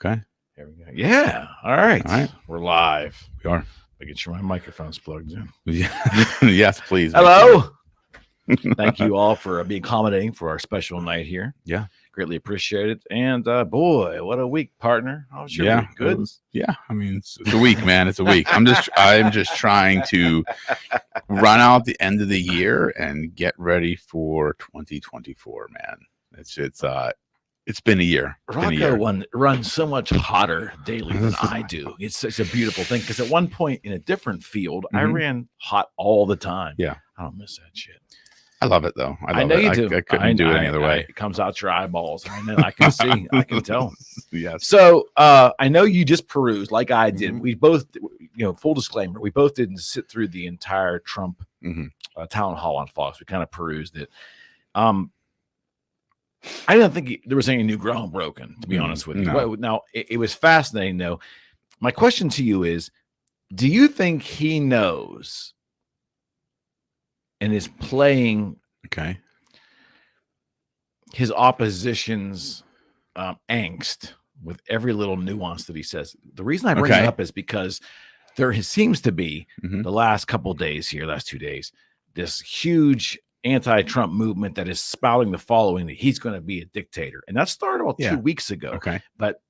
Okay. Here we go. Yeah. All right. All right. We're live. We are. Making sure my microphone's plugged in. Yeah. Yes, please. Hello. Thank you all for being accommodating for our special night here. Yeah. Greatly appreciate it. And boy, what a week, partner. How was your week? Good? Yeah. I mean, it's a week, man. It's a week. I'm just trying to run out the end of the year and get ready for 2024, man. It's been a year. Rocco runs so much hotter daily than I do. It's such a beautiful thing because at one point in a different field, I ran hot all the time. Yeah. I don't miss that shit. I love it though. I know you do. I couldn't do it any other way. It comes out your eyeballs. I know. I can see. I can tell. Yes. So I know you just perused like I did. We both, full disclaimer, we both didn't sit through the entire Trump town hall on Fox. We kind of perused it. I didn't think there was any new ground broken, to be honest with you. No. Well, now, it was fascinating, though. My question to you is, do you think he knows and is playing his opposition's angst with every little nuance that he says? The reason I bring it up is because there seems to be, the last couple of days here, last 2 days, this huge anti-Trump movement that is spouting the following that he's going to be a dictator. And that started about 2 weeks ago. Okay. But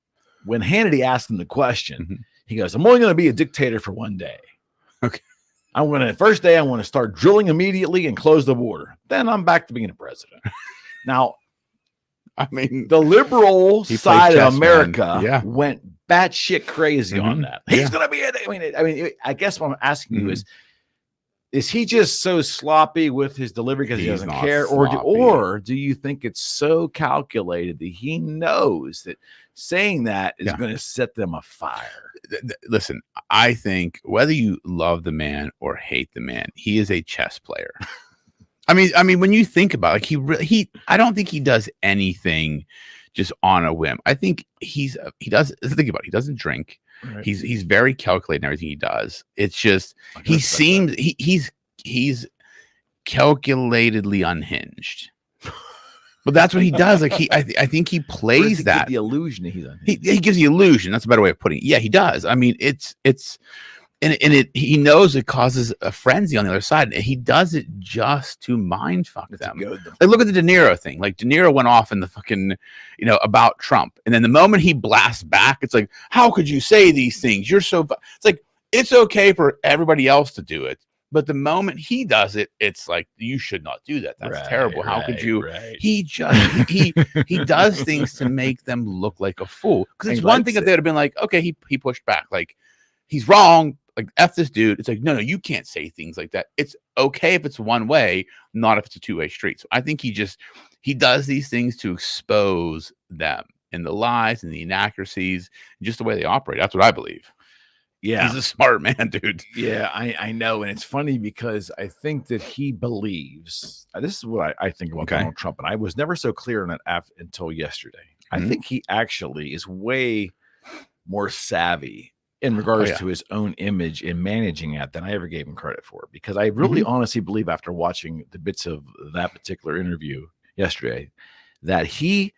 when Hannity asked him the question, he goes, I'm only going to be a dictator for one day. Okay. First day, I want to start drilling immediately and close the border. Then I'm back to being a president. Now, I mean, the liberal side of America went batshit crazy on that. He's going to be I guess what I'm asking you is he just so sloppy with his delivery because he doesn't care? Or do you think it's so calculated that he knows that saying that is going to set them afire? Listen, I think whether you love the man or hate the man, he is a chess player. I mean, when you think about it, I don't think he does anything just on a whim. I think he doesn't drink. Right. He's very calculated in everything he does. It's just he's calculatedly unhinged. But that's what he does. Like I think he plays that the illusion he's unhinged. He gives the illusion. That's a better way of putting it. Yeah, he does. I mean, he knows it causes a frenzy on the other side, and he does it just to mind fuck them. Like, look at the De Niro thing. Like, De Niro went off in the fucking, about Trump, and then the moment he blasts back, it's like, how could you say these things? You're so. It's like it's okay for everybody else to do it, but the moment he does it, it's like you should not do that. That's terrible. How could you? Right. He just he does things to make them look like a fool. Because it's one thing if they'd have been like, okay, he pushed back, like he's wrong. Like, F this dude. It's like, no, you can't say things like that. It's okay if it's one way, not if it's a two-way street. So I think he does these things to expose them and the lies and the inaccuracies, and just the way they operate. That's what I believe. Yeah. He's a smart man, dude. Yeah, I know. And it's funny because I think that he believes, this is what I think about Donald Trump. And I was never so clear on it until yesterday. I think he actually is way more savvy in regards to his own image in managing it than I ever gave him credit for. Because I really honestly believe, after watching the bits of that particular interview yesterday, that he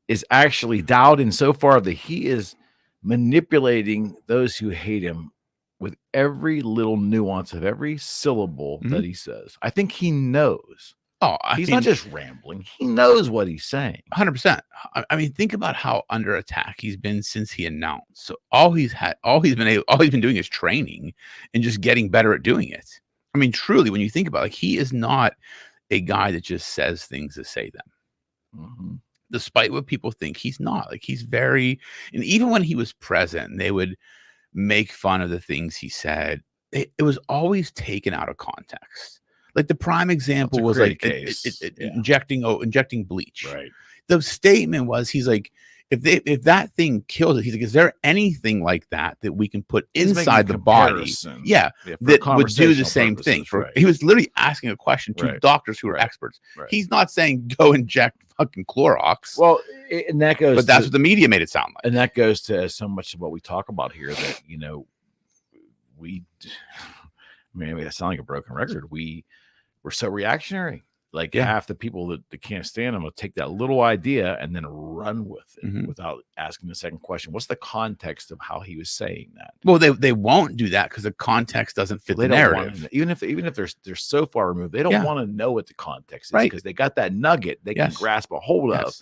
is actually dialed in so far that he is manipulating those who hate him with every little nuance of every syllable that he says. I think he knows. Oh, he's not just rambling. He knows what he's saying. 100%. I mean, think about how under attack he's been since he announced. So all he's been doing is training and just getting better at doing it. I mean, truly, when you think about it, he is not a guy that just says things to say them. Despite what people think, he's not. Like, he's very, and even when he was president, they would make fun of the things he said. It was always taken out of context. Like, the prime example was like injecting bleach. Right. The statement was, he's like, if that thing kills it, he's like, is there anything like that we can put inside the body? Yeah, that would do the same thing. He was literally asking a question to doctors who are experts. Right. He's not saying go inject fucking Clorox. Well, and that goes. But that's what the media made it sound like. And that goes to so much of what we talk about here. That I sound like a broken record. We're so reactionary. like half the people that can't stand him will take that little idea and then run with it without asking the second question. What's the context of how he was saying that? Well, they won't do that because the context doesn't fit the narrative. Even if they're so far removed, they don't want to know what the context is, because they got that nugget they can grasp a hold of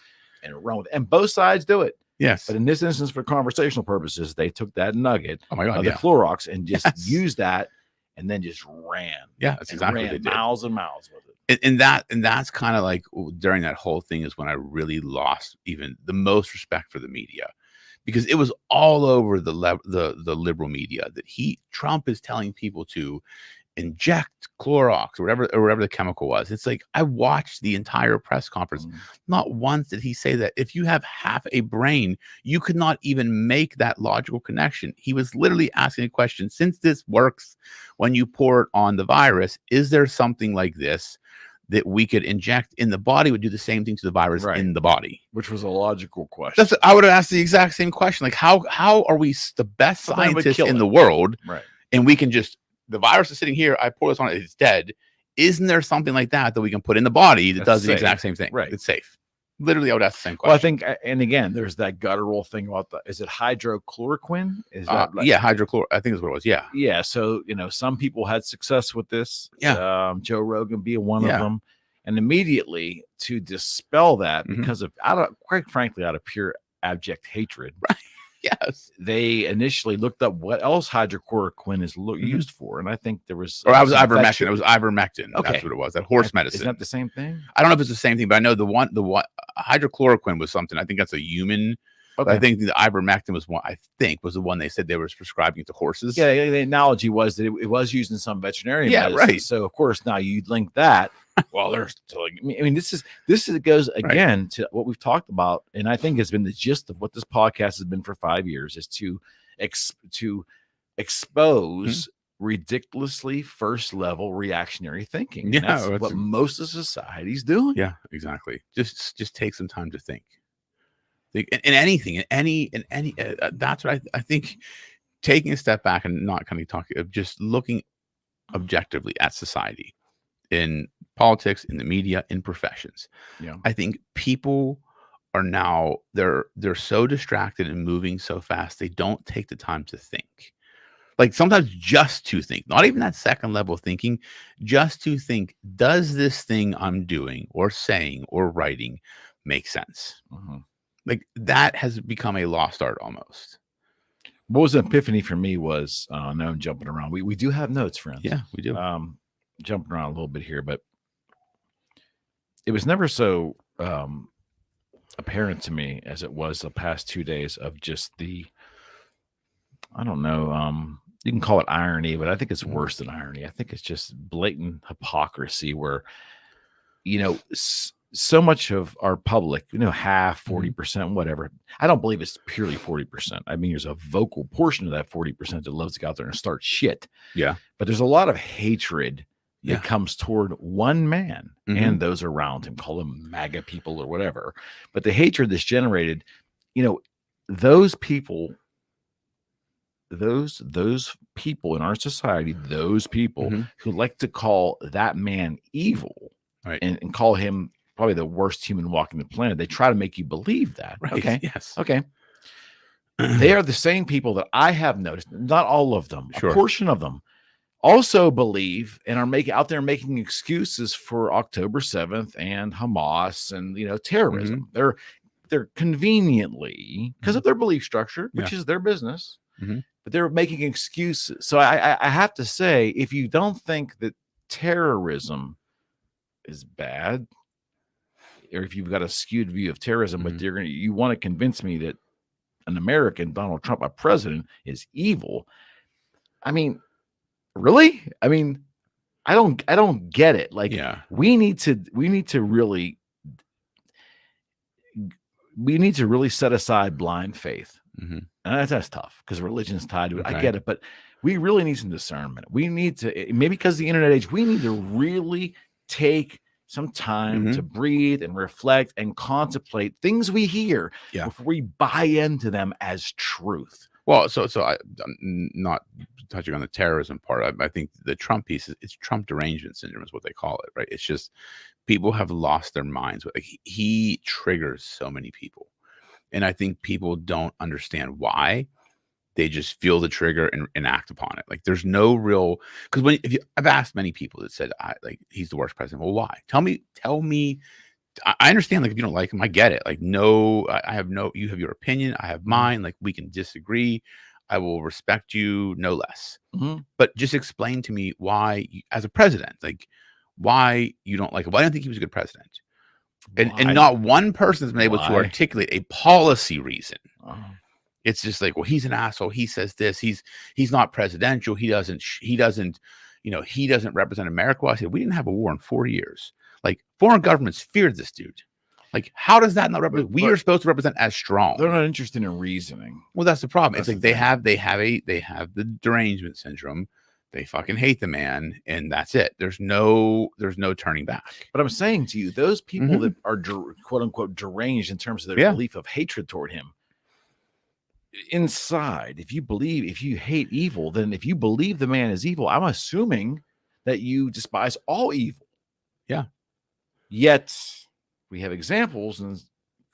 and run with it. And both sides do it. Yes. But in this instance, for conversational purposes, they took that nugget of the Clorox and just used that and then just ran. Yeah, that's exactly what they did. Miles and miles with it. And that's kind of like during that whole thing is when I really lost even the most respect for the media, because it was all over the liberal media that Trump is telling people to inject Clorox or whatever the chemical was. It's like, I watched the entire press conference. Not once did he say that if you have half a brain, you could not even make that logical connection. He was literally asking a question. Since this works when you pour it on the virus, is there something like this that we could inject in the body would do the same thing to the virus in the body? Which was a logical question. I would have asked the exact same question. Like, how are we the best scientists in the world? Right. And we can just, the virus is sitting here, I pour this on it, it's dead. Isn't there something like that we can put in the body that does the exact same thing? Right. It's safe. Literally, I would ask the same question. Well, I think, and again, there's that guttural thing about is it hydrochloroquine? Is that hydrochlor? I think is what it was. Yeah. Yeah. So, some people had success with this. Yeah. Joe Rogan being one of them. And immediately to dispel that because of, quite frankly, out of pure abject hatred. Right. Yes. They initially looked up what else hydrochloroquine is used for. And I think there was. Or I was ivermectin. It was ivermectin. Okay. That's what it was. That horse medicine. Isn't that the same thing? I don't know if it's the same thing, but I know the one hydrochloroquine was something. I think that's a human. Okay. I think the ivermectin was was the one they said they were prescribing to horses. Yeah. The analogy was that it was used in some veterinarian medicine. Right. So of course now you link that. Well, this goes again to what we've talked about, and I think has been the gist of what this podcast has been for 5 years, is to expose ridiculously first level reactionary thinking. Yeah, that's what most of society's doing. Yeah, exactly. Just take some time to think. In anything, in any. That's what I think. Taking a step back and not kind of talking, just looking objectively at society, in politics, in the media, in professions. Yeah. I think people are now they're so distracted and moving so fast, they don't take the time to think. Like sometimes just to think, not even that second level of thinking, just to think, does this thing I'm doing or saying or writing make sense? Like that has become a lost art almost. What was an epiphany for me was, now I'm jumping around. We do have notes, friends. Yeah, we do. Jumping around a little bit here, but it was never so apparent to me as it was the past 2 days of just the, I don't know, you can call it irony, but I think it's worse than irony. I think it's just blatant hypocrisy where, so much of our public, half, 40%, whatever. I don't believe it's purely 40%. I mean, there's a vocal portion of that 40% that loves to go out there and start shit. Yeah. But there's a lot of hatred that comes toward one man and those around him, call them MAGA people or whatever. But the hatred that's generated, those people, those people in our society, those people who like to call that man evil, right, and call him probably the worst human walking the planet, they try to make you believe that. Right. Okay. Yes. Okay. They are the same people that I have noticed, not all of them, a portion of them also believe and are out there making excuses for October 7th and Hamas and terrorism. They're conveniently, because of their belief structure, which is their business, but they're making excuses. So I have to say, if you don't think that terrorism is bad, or if you've got a skewed view of terrorism, but you want to convince me that an American, Donald Trump, a president, is evil. I mean, really? I mean, I don't get it. Like, we need to really set aside blind faith. And that's tough because religion's tied to it. I get it, but we really need some discernment. We need to, maybe because of the internet age, we need to really take some time to breathe and reflect and contemplate things we hear before we buy into them as truth. Well, so I'm not touching on the terrorism part. I think the Trump piece it's Trump derangement syndrome is what they call it, right? It's just people have lost their minds. Like he triggers so many people, and I think people don't understand why. They just feel the trigger and act upon it. Like there's no real, because I've asked many people that said like he's the worst president. Well, why? Tell me. I understand, like, if you don't like him, I get it. Like, no, you have your opinion, I have mine. Like, we can disagree. I will respect you no less. But just explain to me why, as a president, like, why you don't like him. Why do you think he was a good president? And not one person has been able to articulate a policy reason. It's just like, well, he's an asshole. He says this. He's not presidential. He doesn't represent America. Well, I said, we didn't have a war in 4 years. Like, foreign governments feared this dude. Like, how does that not represent? We are supposed to represent as strong. They're not interested in reasoning. Well, that's the problem. It's like they have the derangement syndrome. They fucking hate the man, and that's it. There's no turning back. But I'm saying to you, those people that are quote unquote deranged in terms of their belief of hatred toward him, inside, if you hate evil, then if you believe the man is evil, I'm assuming that you despise all evil. Yeah. Yet we have examples in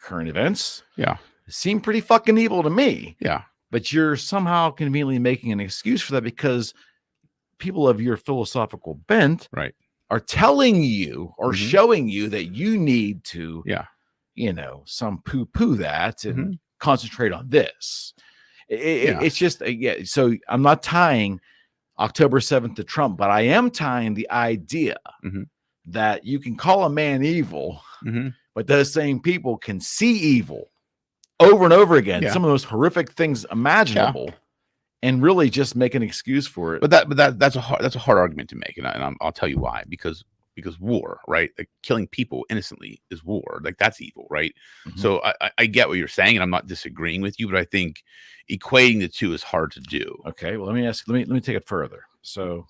current events. Yeah. Seem pretty fucking evil to me. Yeah. But you're somehow conveniently making an excuse for that because people of your philosophical bent are telling you or showing you that you need to, some poo that and concentrate on this. It's just, so I'm not tying October 7th to Trump, but I am tying the idea that you can call a man evil, but those same people can see evil over and over again, some of those horrific things imaginable, and really just make an excuse for it. But that's a hard argument to make, and I'll tell you why. Because war, right? Like, killing people innocently is war. Like, that's evil, right? So I get what you're saying, and I'm not disagreeing with you, but I think equating the two is hard to do. Okay, well, let me take it further. So,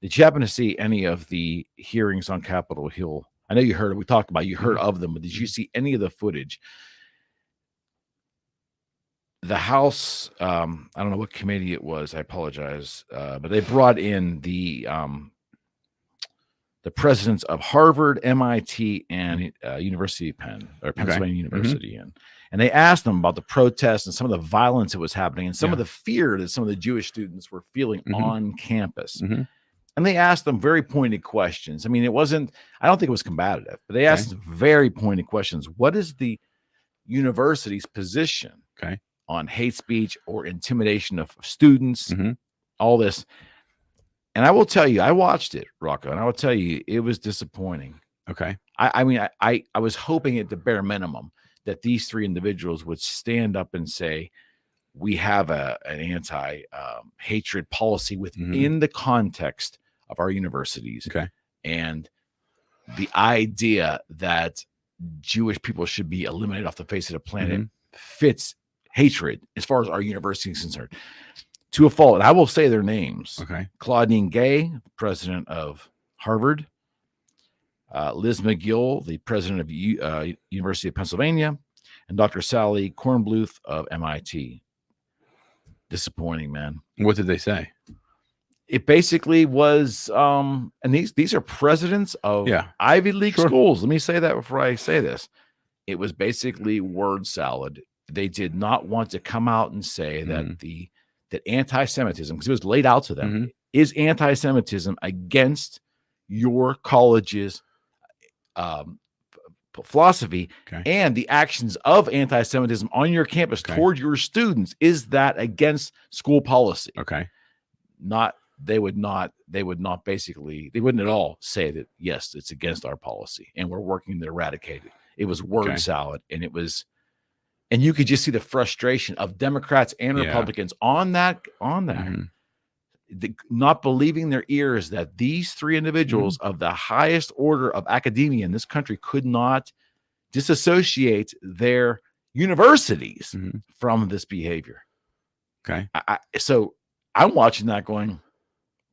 did you happen to see any of the hearings on Capitol Hill? I know you heard it. We talked about, you heard of them, but did you see any of the footage? The House, I don't know what committee it was. I apologize, but they brought in the presidents of Harvard, MIT, and University of Pennsylvania University, and they asked them about the protests and some of the violence that was happening, and some of the fear that some of the Jewish students were feeling on campus. And they asked them very pointed questions. I mean, I don't think it was combative, but they asked very pointed questions. What is the university's position on hate speech or intimidation of students, all this? And I will tell you, I watched it, Rocco, and I will tell you, it was disappointing. Okay. I mean, I was hoping at the bare minimum that these three individuals would stand up and say, we have an anti-hatred policy within the context of our universities. Okay. And the idea that Jewish people should be eliminated off the face of the planet fits hatred as far as our university is concerned. To a fault. And I will say their names. Okay. Claudine Gay, president of Harvard. Liz McGill, the president of University of Pennsylvania. And Dr. Sally Kornbluth of MIT. Disappointing, man. What did they say? It basically was, and these are presidents of Ivy League schools. Let me say that before I say this. It was basically word salad. They did not want to come out and say that anti-Semitism, because it was laid out to them, is anti-Semitism against your college's philosophy and the actions of anti-Semitism on your campus toward your students. Is that against school policy? Okay. They wouldn't at all say that, yes, it's against our policy and we're working to eradicate it. It was word salad, and and you could just see the frustration of Democrats and Republicans on that, not believing their ears that these three individuals of the highest order of academia in this country could not disassociate their universities from this behavior. Okay. So I'm watching that going,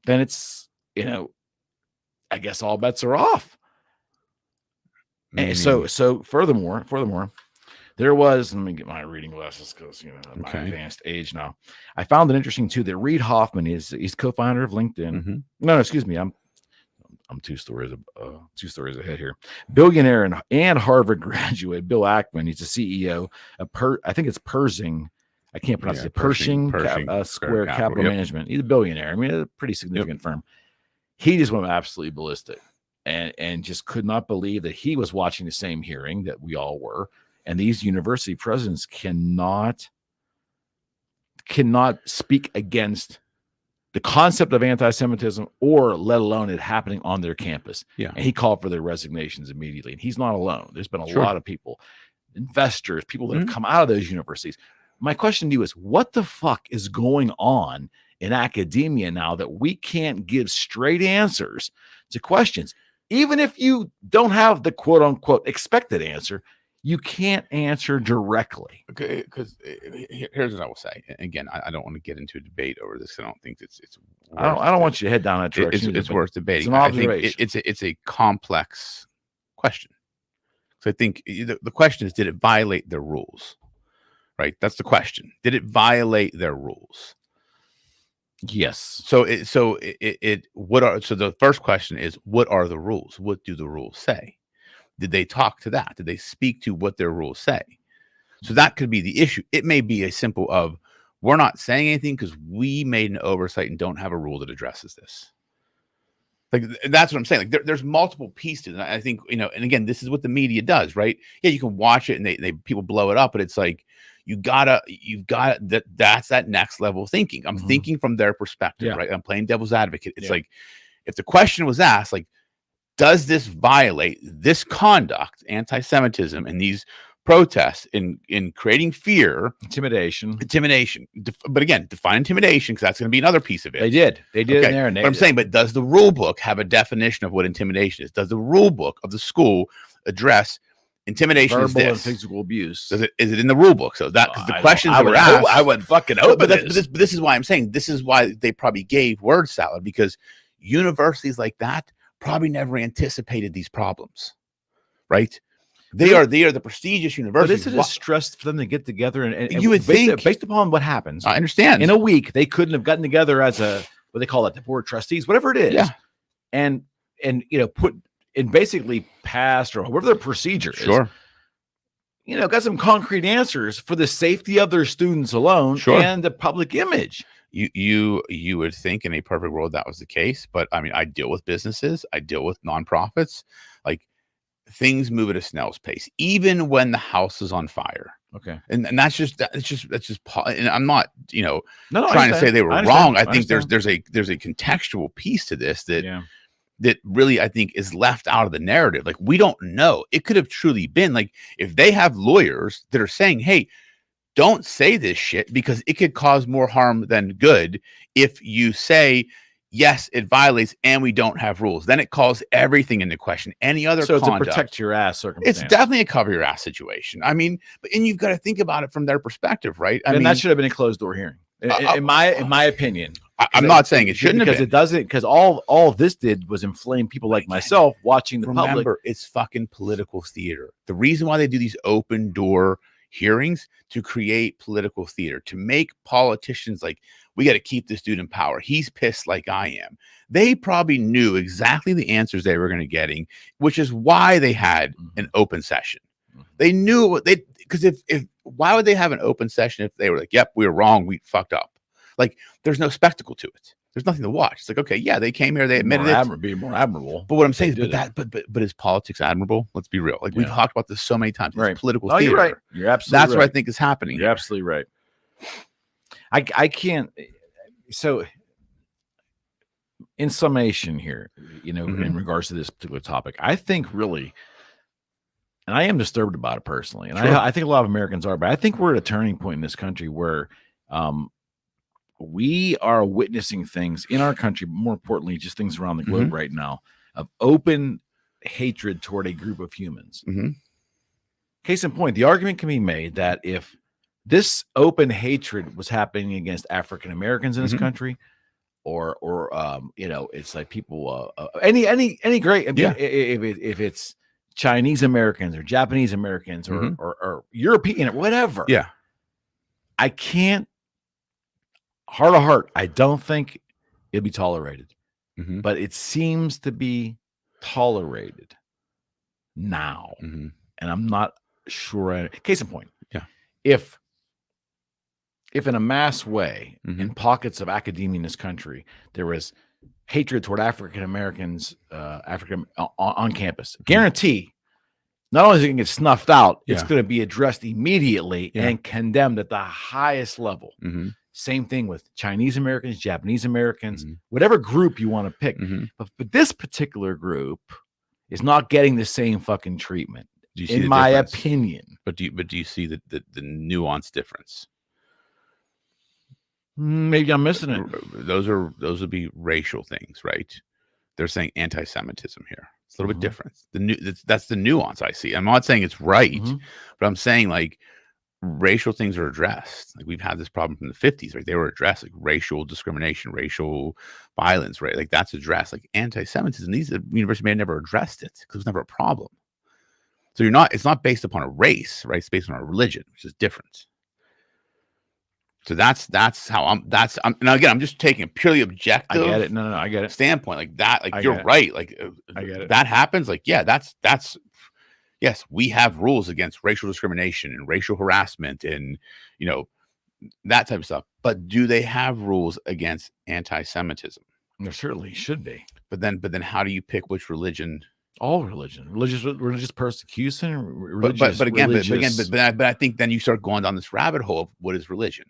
then it's, I guess all bets are off. And so furthermore, there was, let me get my reading glasses because, at my advanced age now. I found it interesting too that Reid Hoffman he's co-founder of LinkedIn. No, excuse me. I'm I'm two stories ahead here. Billionaire and Harvard graduate Bill Ackman. He's the CEO of I think it's Pershing. I can't pronounce it. Pershing Square Capital Management. He's a billionaire. I mean, a pretty significant firm. He just went absolutely ballistic and just could not believe that he was watching the same hearing that we all were. And these university presidents cannot speak against the concept of anti-Semitism, or let alone it happening on their campus. Yeah. And he called for their resignations immediately. And he's not alone. There's been a lot of people, investors, people that have come out of those universities. My question to you is, what the fuck is going on in academia now that we can't give straight answers to questions? Even if you don't have the quote unquote expected answer, you can't answer directly. Okay, because here's what I will say. Again, I don't want to get into a debate over this. I don't think it's. I don't want you to head down that direction. It's worth debating. It's an observation. I think it's a complex question. So I think the question is, did it violate their rules? Right. That's the question. Did it violate their rules? Yes. So the first question is, what are the rules? What do the rules say? Did they talk to that? Did they speak to what their rules say? So that could be the issue. It may be a simple of, we're not saying anything because we made an oversight and don't have a rule that addresses this. Like, that's what I'm saying. Like, there's multiple pieces. And I think, and again, this is what the media does, right? Yeah, you can watch it and they people blow it up, but it's like, you've got that's that next level of thinking. I'm thinking from their perspective, right? I'm playing devil's advocate. It's like, if the question was asked, like, does this violate this conduct, anti-Semitism, and these protests in creating fear, intimidation? But again, define intimidation, because that's going to be another piece of it. They did in there. But I'm saying, but does the rule book have a definition of what intimidation is? Does the rule book of the school address intimidation? Verbal and physical abuse. Is it in the rule book? So that, because the questions that were asked, I would fucking hope. But this is why I'm saying, this is why they probably gave word salad, because universities like that probably never anticipated these problems, right? They are the prestigious universities. But isn't it stress for them to get together and you would think, based upon what happens? I understand. In a week, they couldn't have gotten together as what they call it, the board of trustees, whatever it is, and put in basically passed or whatever the procedure is. Sure. Got some concrete answers for the safety of their students alone and the public image. You would think in a perfect world that was the case, but I mean, I deal with businesses, I deal with nonprofits, like, things move at a snail's pace, even when the house is on fire. Okay, and that's just and I'm not trying to say they were wrong. I think there's a contextual piece to this that really, I think, is left out of the narrative. Like, we don't know. It could have truly been like, if they have lawyers that are saying, hey, don't say this shit because it could cause more harm than good. If you say, yes, it violates and we don't have rules, then it calls everything into question. Any other conduct. It's a protect your ass circumstance. It's definitely a cover your ass situation. I mean, and you've got to think about it from their perspective, right? I mean, that should have been a closed door hearing. In my opinion. I'm not saying it shouldn't have been. It doesn't, because all this did was inflame people like myself watching the public. Remember, it's fucking political theater. The reason why they do these open door hearings, to create political theater, to make politicians like, we got to keep this dude in power. He's pissed like I am. They probably knew exactly the answers they were going to getting, which is why they had an open session. They knew what because if why would they have an open session if they were like, yep, we were wrong, we fucked up. Like, there's no spectacle to it. There's nothing to watch. It's like, okay, yeah, they came here, they admitted it. Be more admirable. But what I'm saying is, but is politics admirable? Let's be real. Like, we've talked about this so many times. It's political theater. You're right. You're absolutely That's what I think is happening. You're absolutely right. I can't. So, in summation here, in regards to this particular topic, I think really, and I am disturbed about it personally, and I think a lot of Americans are, but I think we're at a turning point in this country where we are witnessing things in our country, more importantly, just things around the globe right now, of open hatred toward a group of humans. Case in point, the argument can be made that if this open hatred was happening against African Americans in this country, or it's like people, any great, if it's Chinese Americans or Japanese Americans or European, whatever. Yeah, I can't. Heart of heart, I don't think it'd be tolerated. but it seems to be tolerated now. And I'm not sure. Case in point, if in a mass way, in pockets of academia in this country, there was hatred toward African Americans, on campus, guarantee not only is it going to get snuffed out, it's going to be addressed immediately and condemned at the highest level. Same thing with Chinese Americans, Japanese Americans, whatever group you want to pick. But this particular group is not getting the same fucking treatment, in my opinion. But do you see the nuance difference? Maybe I'm missing it. Those would be racial things, right? They're saying anti-Semitism here. It's a little bit different. That's the nuance I see. I'm not saying it's right, but I'm saying like racial things are addressed. Like we've had this problem from the 50s, right? They were addressed, like racial discrimination, racial violence, right? Like that's addressed. Like anti-Semitism, the university may have never addressed it because it was never a problem. So it's not based upon a race, right? It's based on a religion, which is different. So that's how now again, I'm just taking a purely objective. I get it. No, I get it. Standpoint like that. Like you're right. Like I get it. That happens. Like, yeah, that's yes, we have rules against racial discrimination and racial harassment and that type of stuff. But do they have rules against anti-Semitism? There certainly should be. But then how do you pick which religion? All religious persecution. But I think then you start going down this rabbit hole of what is religion.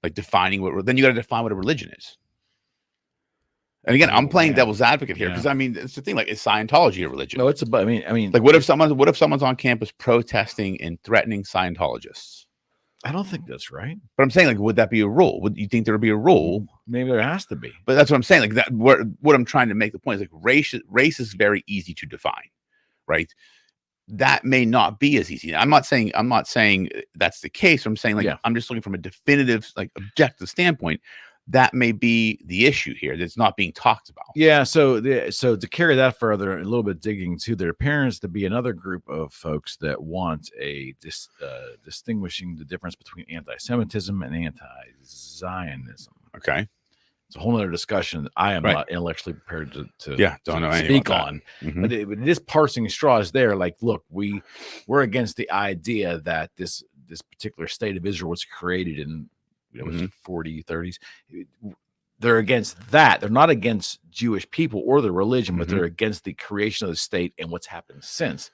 Like defining then you got to define what a religion is. And again, I'm playing devil's advocate here because I mean, it's the thing. Like, is Scientology a religion? No, it's a. I mean, like, what if someone's on campus protesting and threatening Scientologists? I don't think that's right. But I'm saying, like, would that be a rule? Would you think there would be a rule? Maybe there has to be. But that's what I'm saying. Like that. What I'm trying to make the point is like race is very easy to define, right? That may not be as easy. I'm not saying that's the case. I'm saying like I'm just looking from a definitive, like objective standpoint. That may be the issue here that's not being talked about. Yeah. So to carry that further, a little bit digging too, there appears to be another group of folks that want distinguishing the difference between anti-Semitism and anti-Zionism. Okay. It's a whole other discussion that I am not intellectually prepared to speak on. But it is parsing straws there. Like, look, we're against the idea that this particular state of Israel was created in 40s, 30s. They're against that. They're not against Jewish people or their religion, but they're against the creation of the state and what's happened since.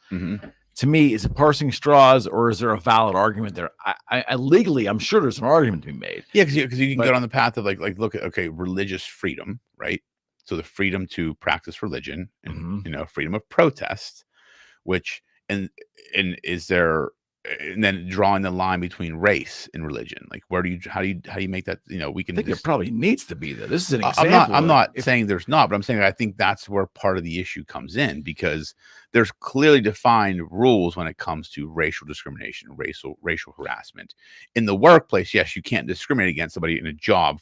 To me, is it parsing straws or is there a valid argument there? I legally, I'm sure there's an argument to be made. Yeah, because you can get on the path of like look at religious freedom, right? So the freedom to practice religion and freedom of protest, which and is there. And then drawing the line between race and religion, like how do you make that? We can. I think there probably needs to be that. This is an example. I'm not saying there's not, but I'm saying I think that's where part of the issue comes in because there's clearly defined rules when it comes to racial discrimination, racial harassment in the workplace. Yes, you can't discriminate against somebody in a job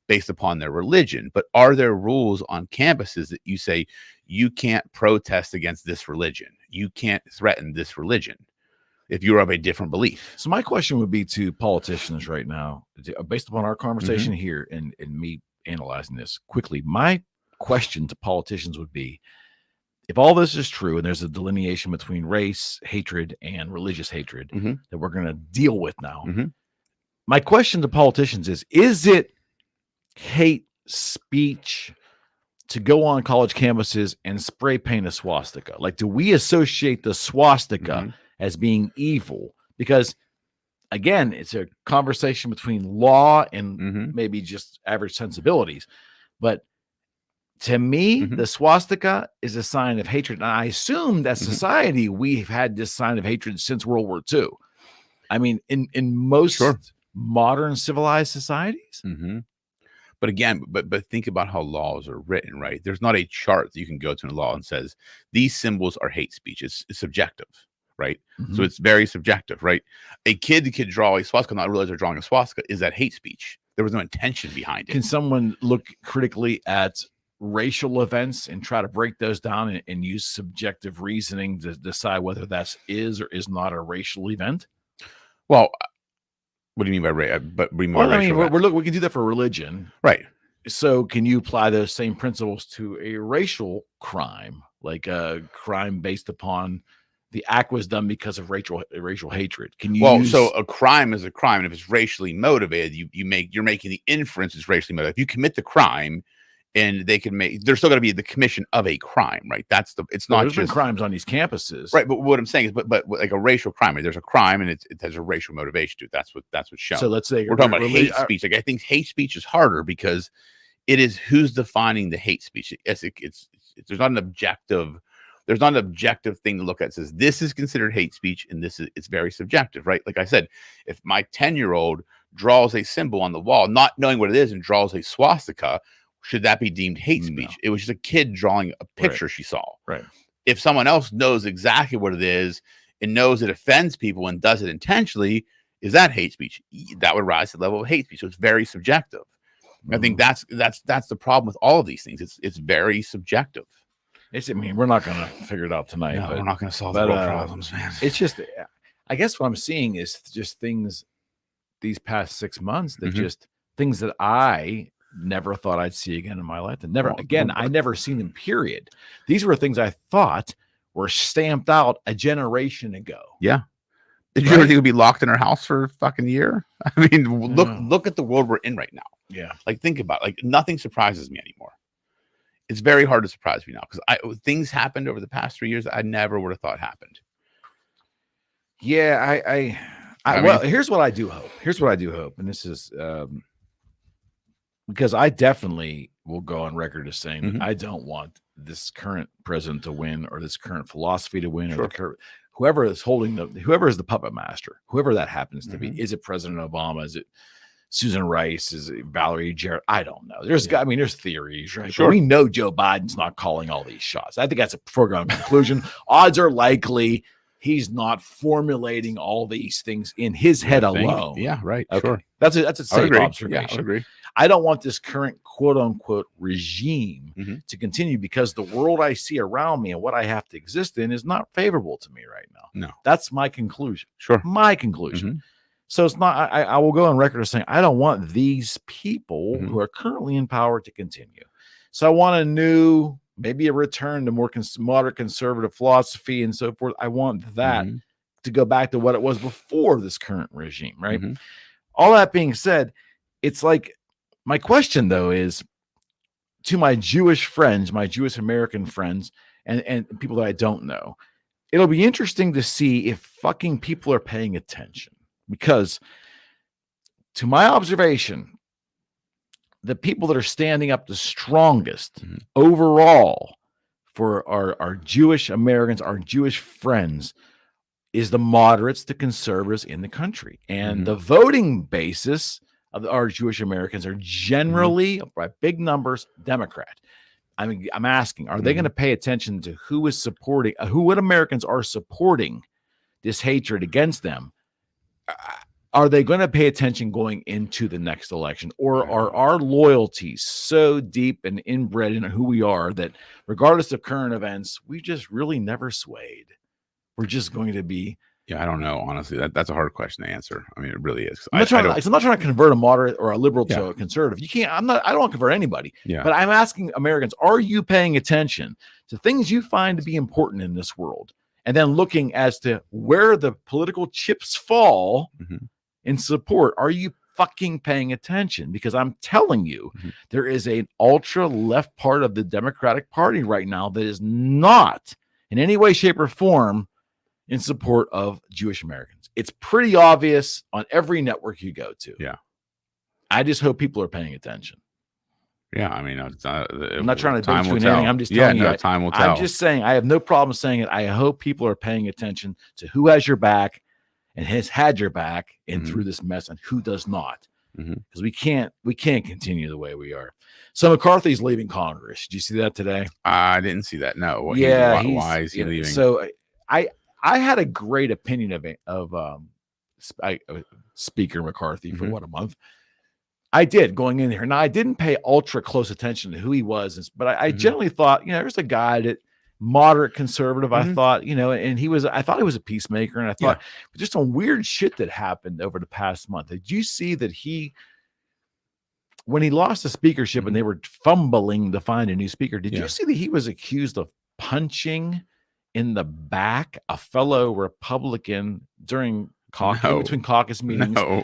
based upon their religion, but are there rules on campuses that you say you can't protest against this religion, you can't threaten this religion? If you're of a different belief. So my question would be to politicians right now, based upon our conversation here and me analyzing this quickly, my question to politicians would be, if all this is true and there's a delineation between race hatred and religious hatred that we're going to deal with now, my question to politicians is it hate speech to go on college campuses and spray paint a swastika? Like, do we associate the swastika as being evil? Because again, it's a conversation between law and maybe just average sensibilities. But to me, the swastika is a sign of hatred. And I assume that society, we've had this sign of hatred since World War II. I mean, in most modern civilized societies. But again, but think about how laws are written, right? There's not a chart that you can go to in a law and says these symbols are hate speech. It's subjective. Right. So it's very subjective, right? A kid could draw a swastika, not realize they're drawing a swastika. Is that hate speech? There was no intention behind it. Can someone look critically at racial events and try to break those down and use subjective reasoning to decide whether that is or is not a racial event? Well, what do you mean by race? But we can do that for religion, right? So can you apply those same principles to a racial crime, like a crime based upon the act was done because of racial hatred? Can you so a crime is a crime, and if it's racially motivated, you're making the inference it's racially motivated. If you commit the crime, and there's still going to be the commission of a crime, right? It's not there's just been crimes on these campuses, right? But what I'm saying is, but like a racial crime, right? There's a crime, and it has a racial motivation to it. That's what's shown. So let's say we're talking about hate speech. Like I think hate speech is harder because it is who's defining the hate speech. There's not an objective. There's not an objective thing to look at. It says this is considered hate speech, and it's very subjective, right? Like I said, if my 10-year-old draws a symbol on the wall, not knowing what it is, and draws a swastika, should that be deemed hate speech? No. It was just a kid drawing a picture she saw. Right. If someone else knows exactly what it is and knows it offends people and does it intentionally, is that hate speech? That would rise to the level of hate speech. So it's very subjective. I think that's the problem with all of these things. It's very subjective. We're not going to figure it out tonight. No, we're not going to solve the real problems, man. It's just, I guess what I'm seeing is just things these past 6 months that just things that I never thought I'd see again in my life. And I never seen them, period. These were things I thought were stamped out a generation ago. Yeah. Did you ever think we'd be locked in our house for a fucking year? I mean, look at the world we're in right now. Yeah. Like, think about it. Like, nothing surprises me anymore. It's very hard to surprise me now because things happened over the past 3 years that I never would have thought happened. Yeah, well, here's what I do hope. And this is because I definitely will go on record as saying that I don't want this current president to win or this current philosophy to win or whoever is the puppet master, whoever that happens to be. Is it President Obama? Is it Susan Rice? Is it Valerie Jarrett? I don't know. There's theories, right? Sure. But we know Joe Biden's not calling all these shots. I think that's a foregone conclusion. Odds are likely he's not formulating all these things in his head alone. Yeah, right. Okay. Sure. That's a safe observation. Yeah, I agree. I don't want this current quote unquote regime to continue because the world I see around me and what I have to exist in is not favorable to me right now. No. That's my conclusion. Sure. My conclusion. So it's not, I will go on record as saying, I don't want these people who are currently in power to continue. So I want maybe a return to more moderate conservative philosophy and so forth. I want that to go back to what it was before this current regime, right? All that being said, it's like, my question though is to my Jewish friends, my Jewish American friends, and people that I don't know, it'll be interesting to see if fucking people are paying attention. Because to my observation, the people that are standing up the strongest overall for our Jewish Americans, our Jewish friends, is the moderates to conservatives in the country. And the voting basis of our Jewish Americans are generally, by big numbers, Democrat. I mean, I'm asking, are they going to pay attention to who is supporting, what Americans are supporting this hatred against them? Are they going to pay attention going into the next election, or are our loyalties so deep and inbred in who we are that regardless of current events, we just really never swayed? We're just going to be. Yeah, I don't know. Honestly, that's a hard question to answer. I mean, it really is. I'm not trying to convert a moderate or a liberal to a conservative. You can't. I don't want to convert anybody. Yeah. But I'm asking Americans: are you paying attention to things you find to be important in this world? And then looking as to where the political chips fall in support. Are you fucking paying attention? Because I'm telling you, there is an ultra left part of the Democratic Party right now that is not in any way, shape, or form in support of Jewish Americans. It's pretty obvious on every network you go to. Yeah. I just hope people are paying attention. Yeah, I mean, it's not, I'm not trying to bait you in anything. I'm just telling you. Time will tell. I'm just saying, I have no problem saying it. I hope people are paying attention to who has your back and has had your back and through this mess, and who does not. Because we can't continue the way we are. So McCarthy's leaving Congress. Did you see that today? I didn't see that. No. Why is he leaving? So I had a great opinion of Speaker McCarthy for what, a month. I did going in here. Now, I didn't pay ultra close attention to who he was, but I generally thought, there's a guy that moderate conservative. I thought, and I thought he was a peacemaker. And I thought just some weird shit that happened over the past month. Did you see that he when he lost the speakership and they were fumbling to find a new speaker, did you see that he was accused of punching in the back a fellow Republican during between caucus meetings? No.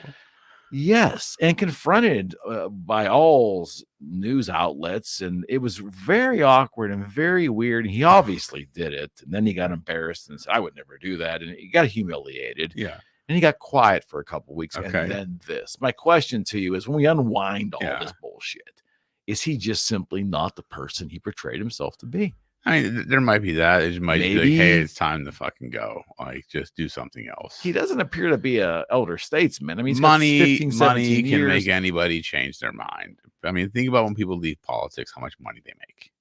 Yes, and confronted by all news outlets, and it was very awkward and very weird. He obviously did it, and then he got embarrassed and said, "I would never do that," and he got humiliated. Yeah, and he got quiet for a couple of weeks, and then this. My question to you is: when we unwind all this bullshit, is he just simply not the person he portrayed himself to be? I mean, there might be that. It might be like, hey, it's time to fucking go. Like, just do something else. He doesn't appear to be a elder statesman. I mean, money can make anybody change their mind. I mean, think about when people leave politics, how much money they make.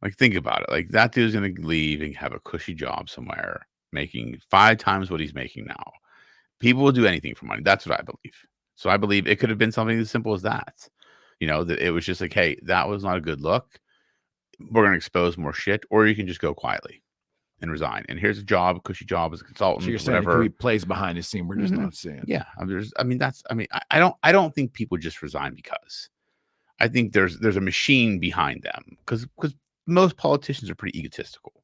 Like, think about it. Like, that dude's going to leave and have a cushy job somewhere, making 5 times what he's making now. People will do anything for money. That's what I believe. So I believe it could have been something as simple as that. You know, that it was just like, hey, that was not a good look. We're going to expose more shit, or you can just go quietly and resign. And here's a job, a cushy job as a consultant. So you're saying he plays behind the scene. We're just not seeing. Yeah. I don't think people just resign because I think there's a machine behind them because most politicians are pretty egotistical,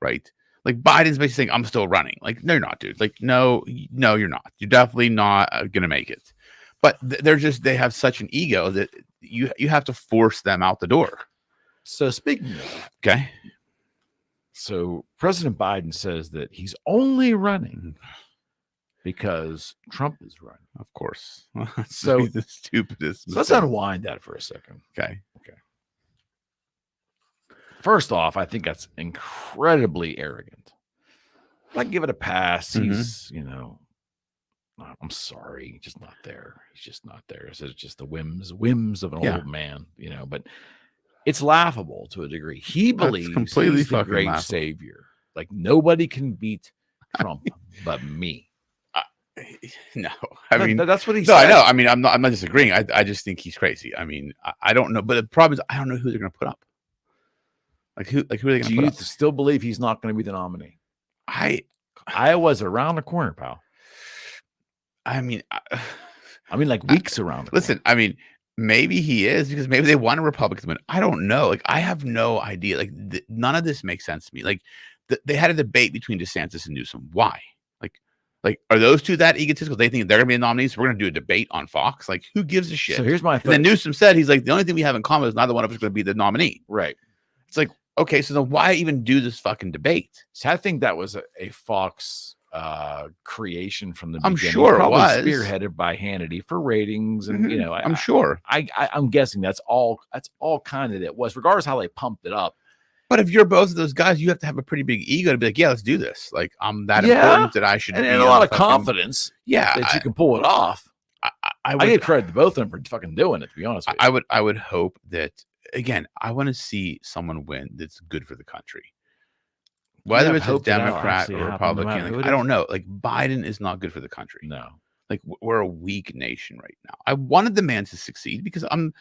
right? Like Biden's basically saying, I'm still running. Like, no, you're not, dude. Like, no, you're not. You're definitely not going to make it. But they have such an ego that you have to force them out the door. So speaking of that, okay. So President Biden says that he's only running because Trump is running. Of course. So the stupidest. So let's unwind that for a second. Okay. First off, I think that's incredibly arrogant. I give it a pass. He's, I'm sorry, just not there. He's just not there. It's just the whims of an old man, but it's laughable to a degree. He believes completely he's the great savior. Like nobody can beat Trump but me. No, I mean that's what he said. I know. I mean, I'm not disagreeing. I just think he's crazy. I mean, I don't know, but the problem is I don't know who they're going to put up. Like who are they going to put up? Do you still believe he's not going to be the nominee? Iowa's around the corner, pal. I mean, like weeks around. Listen, I mean, maybe he is because maybe they want a Republican to win. I don't know. Like, I have no idea. Like, none of this makes sense to me. Like, they had a debate between DeSantis and Newsom. Why? Like, are those two that egotistical? They think they're going to be the nominees. So we're going to do a debate on Fox. Like, who gives a shit? So here's my thought. And then Newsom said, he's like, the only thing we have in common is neither one of us is going to be the nominee. Right. It's like, okay, so then why even do this fucking debate? So I think that was a Fox creation from the beginning. I'm sure it was spearheaded by Hannity for ratings, and I'm sure. I'm guessing that's all kind of it was, regardless how they pumped it up. But if you're both of those guys, you have to have a pretty big ego to be like, yeah, let's do this. Like, I'm that important that I should. And a lot of confidence. Yeah, that you can pull it off. I give credit to both of them for fucking doing it. To be honest with you, I would hope that. Again, I want to see someone win that's good for the country. Whether it's a Democrat or Republican, I don't know. Like, Biden is not good for the country. No. Like, we're a weak nation right now. I wanted the man to succeed because I'm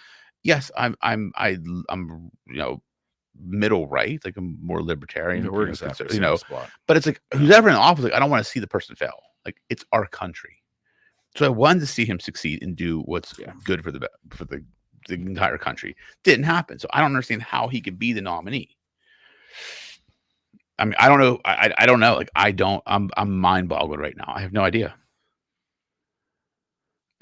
middle right, like I'm more libertarian, but it's like who's ever in office, like, I don't want to see the person fail. Like, it's our country. So I wanted to see him succeed and do what's good for the entire country. Didn't happen. So I don't understand how he could be the nominee. I mean, I don't know. I don't know. Like, I'm mind boggled right now. I have no idea.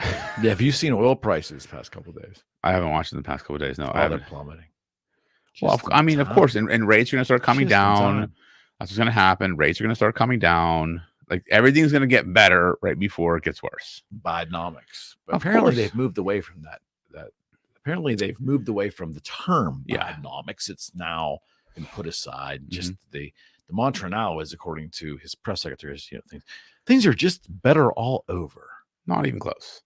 Yeah. Have you seen oil prices the past couple of days? I haven't watched in the past couple of days. No, I haven't. They're plummeting. Well, I mean, of course, and rates are going to start coming down. That's what's going to happen. Rates are going to start coming down. Like, everything's going to get better right before it gets worse. Bidenomics. Apparently, they've moved away from that. Apparently, they've moved away from the term Bidenomics. It's now been put aside. Just the mantra now is, according to his press secretary, things are just better all over. Not even close.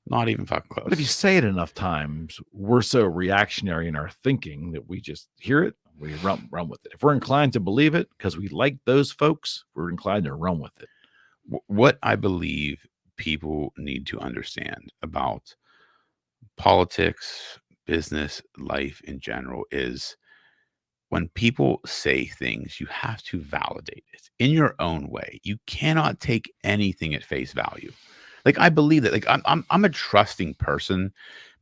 Not even fucking close. But if you say it enough times, we're so reactionary in our thinking that we just hear it, we run with it. If we're inclined to believe it because we like those folks, we're inclined to run with it. What I believe people need to understand about politics, business, life in general is when people say things, you have to validate it in your own way. You cannot take anything at face value. Like, I believe that. Like, I'm a trusting person,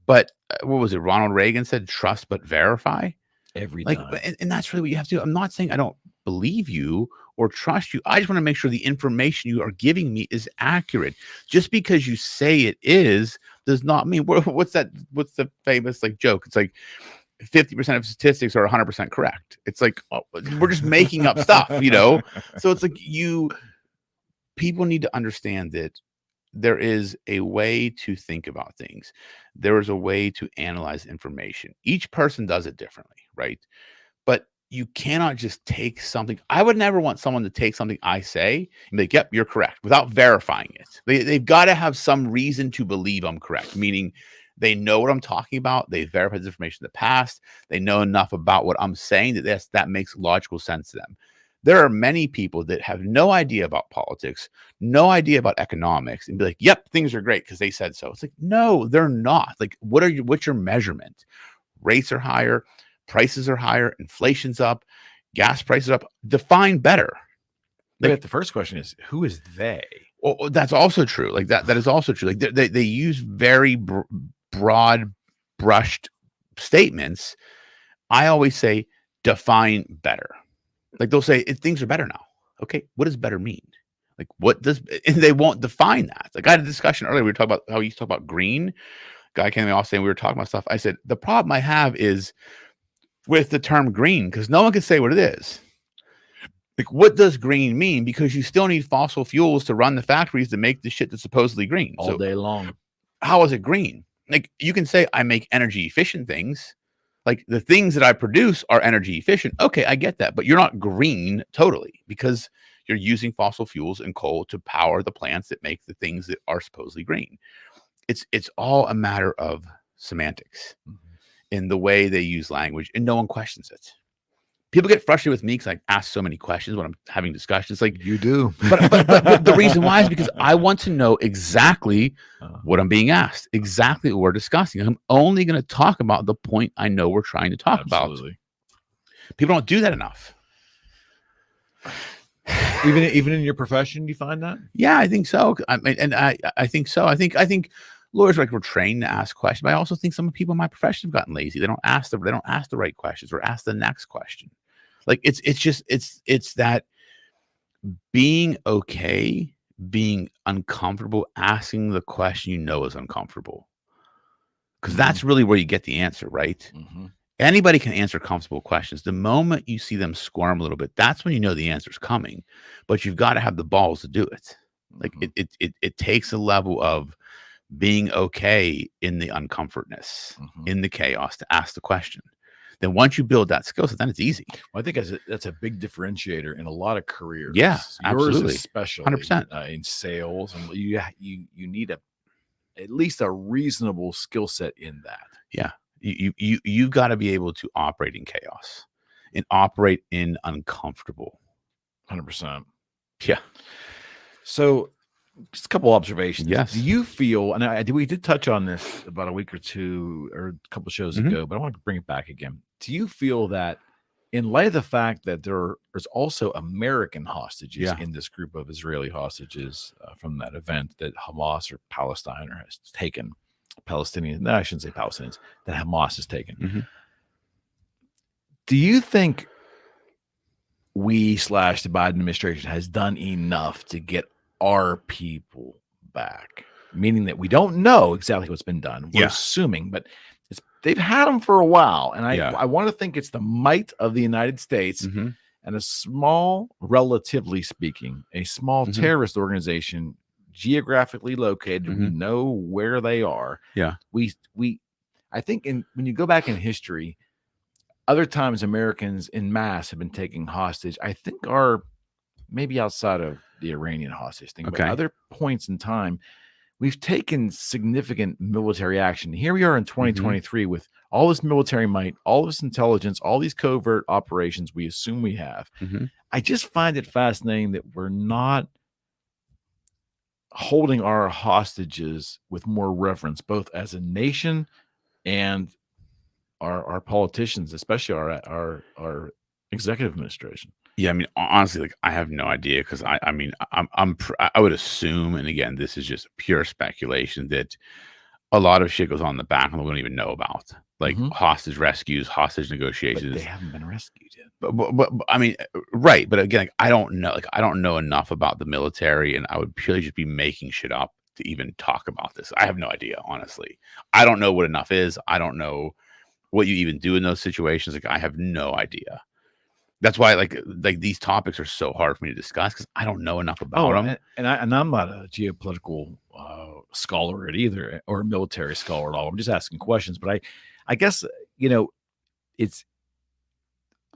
But what was it? Ronald Reagan said, "Trust but verify." Every Like, time. and that's really what you have to do. I'm not saying I don't believe you or trust you. I just want to make sure the information you are giving me is accurate. Just because you say it is does not mean what's that? What's the famous like joke? It's like 50% of statistics are 100% correct. It's like, oh, we're just making up stuff, you know? So it's like people need to understand that there is a way to think about things. There is a way to analyze information. Each person does it differently, right? But you cannot just take something. I would never want someone to take something I say and be like, yep, you're correct, without verifying it. They've got to have some reason to believe I'm correct, meaning they know what I'm talking about. They verified this information in the past. They know enough about what I'm saying that makes logical sense to them. There are many people that have no idea about politics, no idea about economics, and be like, yep, things are great because they said so. It's like, no, they're not. Like, what's your measurement? Rates are higher, prices are higher, inflation's up, gas prices up. Define better. Like, the first question is, who is they? Well, that's also true. Like that is also true. Like they use very broad brushed statements. I always say define better. Like they'll say things are better now. Okay, what does better mean? Like and they won't define that. Like I had a discussion earlier. We were talking about how you talk about green. Guy came off saying we were talking about stuff. I said the problem I have is with the term green because no one can say what it is. Like what does green mean? Because you still need fossil fuels to run the factories to make the shit that's supposedly green all day long. How is it green? Like you can say I make energy efficient things. Like the things that I produce are energy efficient. Okay, I get that. But you're not green totally because you're using fossil fuels and coal to power the plants that make the things that are supposedly green. It's all a matter of semantics in the way they use language, and no one questions it. People get frustrated with me because I ask so many questions when I'm having discussions. Like you do, but the reason why is because I want to know exactly what I'm being asked, exactly what we're discussing. I'm only going to talk about the point I know we're trying to talk about. People don't do that enough. Even in your profession, you find that? Yeah, I think so. I think so. I think lawyers we're trained to ask questions, but I also think some people in my profession have gotten lazy. They don't ask the right questions or ask the next question. Like it's that being okay, being uncomfortable, asking the question you know is uncomfortable. Because that's really where you get the answer, right? Mm-hmm. Anybody can answer comfortable questions. The moment you see them squirm a little bit, that's when you know the answer's coming. But you've got to have the balls to do it. Like it takes a level of being okay in the uncomfortness, in the chaos, to ask the question. Then once you build that skill set, then it's easy. Well, I think that's a big differentiator in a lot of careers. Yeah, absolutely. Yours especially 100%. In sales, and you need at least a reasonable skill set in that. Yeah, you've got to be able to operate in chaos and operate in uncomfortable. 100%. Yeah. So, just a couple observations. Yes. Do you feel, and we did touch on this about a week or two or a couple of shows ago, but I want to bring it back again. Do you feel that in light of the fact that there's also American hostages in this group of Israeli hostages from that event that Hamas or Palestine has taken, Palestinians, no, I shouldn't say Palestinians, that Hamas has taken. Do you think the Biden administration has done enough to get our people back? Meaning that we don't know exactly what's been done. We're assuming, but they've had them for a while. And I want to think it's the might of the United States and a small, relatively speaking, a small terrorist organization geographically located. We know where they are. Yeah. I think when you go back in history, other times Americans in mass have been taking hostage, I think are maybe outside of the Iranian hostage thing, but other points in time, we've taken significant military action. Here we are in 2023 with all this military might, all this intelligence, all these covert operations we assume we have. I just find it fascinating that we're not holding our hostages with more reverence, both as a nation and our politicians, especially our executive administration. Yeah, I mean, honestly, like I have no idea because I would assume, and again, this is just pure speculation, that a lot of shit goes on in the back that we don't even know about, like hostage rescues, hostage negotiations. But they haven't been rescued yet. But I mean, right? But again, like, I don't know. Like, I don't know enough about the military, and I would purely just be making shit up to even talk about this. I have no idea, honestly. I don't know what enough is. I don't know what you even do in those situations. Like, I have no idea. That's why, like these topics are so hard for me to discuss because I don't know enough about them. And I'm not a geopolitical scholar at either, or a military scholar at all. I'm just asking questions. But I guess, it's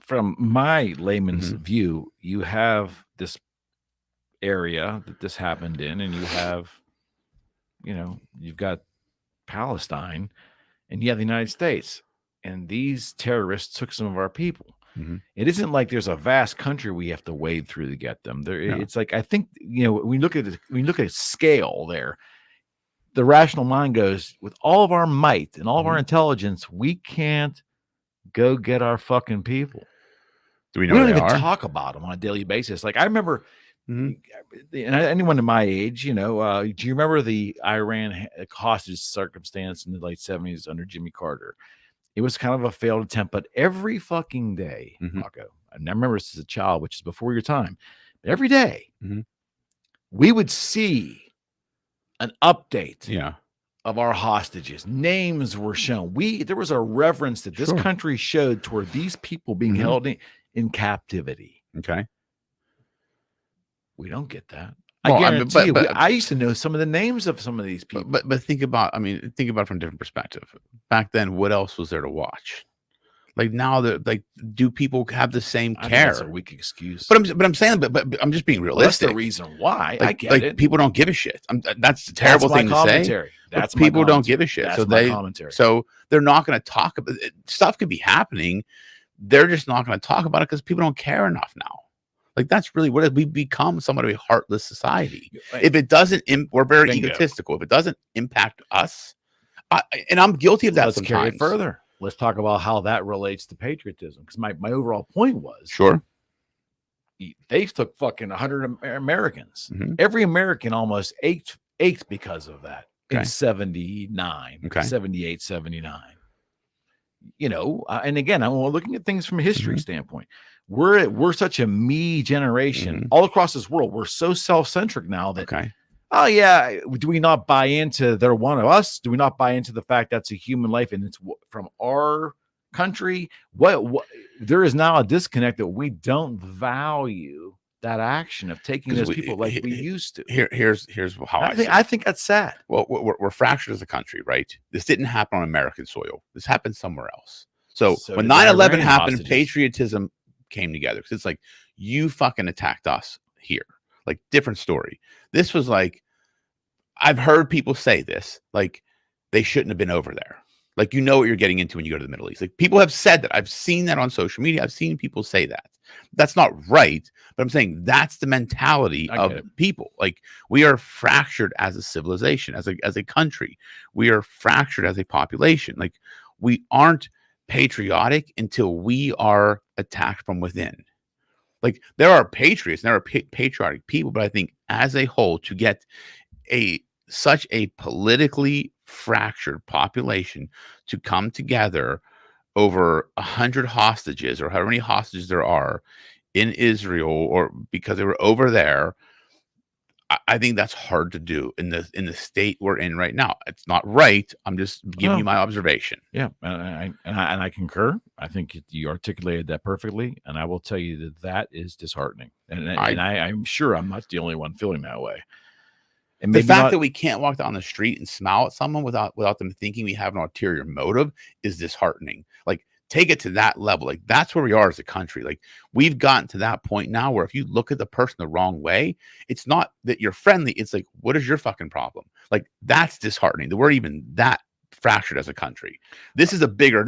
from my layman's view, you have this area that this happened in, and you have, you've got Palestine, and you have the United States, and these terrorists took some of our people. It isn't like there's a vast country we have to wade through to get them there. No. It's like, I think, when we look at scale there, the rational mind goes, with all of our might and all of our intelligence, we can't go get our fucking people. Do we know we don't even talk about them on a daily basis. Like, I remember, and anyone in my age, do you remember the Iran hostage circumstance in the late 70s under Jimmy Carter? It was kind of a failed attempt, but every fucking day, Rocco, I remember this as a child, which is before your time, but every day we would see an update of our hostages. Names were shown. There was a reverence that this country showed toward these people being held in captivity. Okay. We don't get that. I guarantee you, I used to know some of the names of some of these people. But think about it from a different perspective. Back then, what else was there to watch? Like, now, do people have the same care? That's a weak excuse. But I'm saying, but I'm just being realistic. That's the reason why. I get it. People don't give a shit. That's a terrible thing to say. That's people don't give a shit. That's commentary. So they're not going to talk about it. Stuff could be happening. They're just not going to talk about it because people don't care enough now. Like, that's really what we've become, somewhat of a heartless society. Right. If it doesn't, we're very egotistical. If it doesn't impact us, and I'm guilty of that. Let's carry it further. Let's talk about how that relates to patriotism. Because my overall point was, they took fucking 100 Americans. Every American almost ached because of that in 79, 78, 79. And again, I'm looking at things from a history standpoint. We're such a me generation all across this world. We're so self-centric now that, oh yeah, do we not buy into they're one of us? Do we not buy into the fact that's a human life and it's from our country? What there is now a disconnect that we don't value that action of taking those people like we used to. Here's how I think that's sad. Well, we're fractured as a country, right? This didn't happen on American soil. This happened somewhere else. So when 9/11 happened, patriotism came together, because it's like, you fucking attacked us here. Like, different story. This was like, I've heard people say this, like, they shouldn't have been over there. Like, you know what you're getting into when you go to the Middle East. Like, people have said that. I've seen that on social media. I've seen people say that. That's not right, but I'm saying that's the mentality of people. Like, we are fractured as a civilization, as a country. We are fractured as a population. Like, we aren't patriotic until we are attacked from within. Like, there are patriots, and there are patriotic people, but I think as a whole, to get such a politically fractured population to come together over 100 hostages, or however many hostages there are in Israel, or because they were over there, I think that's hard to do in the state we're in right now. It's not right. I'm just giving you my observation. Yeah, and I concur. I think you articulated that perfectly, and I will tell you that is disheartening. And I'm sure I'm not the only one feeling that way. And the fact that we can't walk down the street and smile at someone without them thinking we have an ulterior motive is disheartening. Like, take it to that level. Like, that's where we are as a country. Like, we've gotten to that point now where if you look at the person the wrong way, it's not that you're friendly. It's like, what is your fucking problem? Like, that's disheartening that we're even that fractured as a country. This is a bigger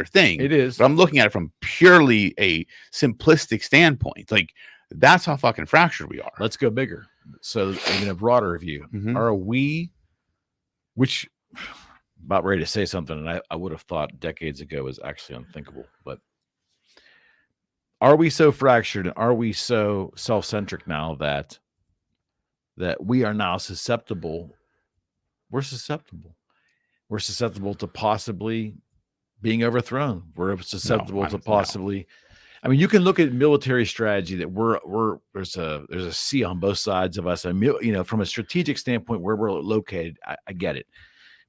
thing. It is. But I'm looking at it from purely a simplistic standpoint. Like, that's how fucking fractured we are. Let's go bigger. So, in a broader view, are we, which about ready to say something, and I would have thought decades ago was actually unthinkable, but are we so fractured and are we so self-centric now that we are now susceptible? We're susceptible. we're susceptible to possibly being overthrown. We're susceptible to possibly. I mean, you can look at military strategy that there's a sea on both sides of us. From a strategic standpoint, where we're located, I get it,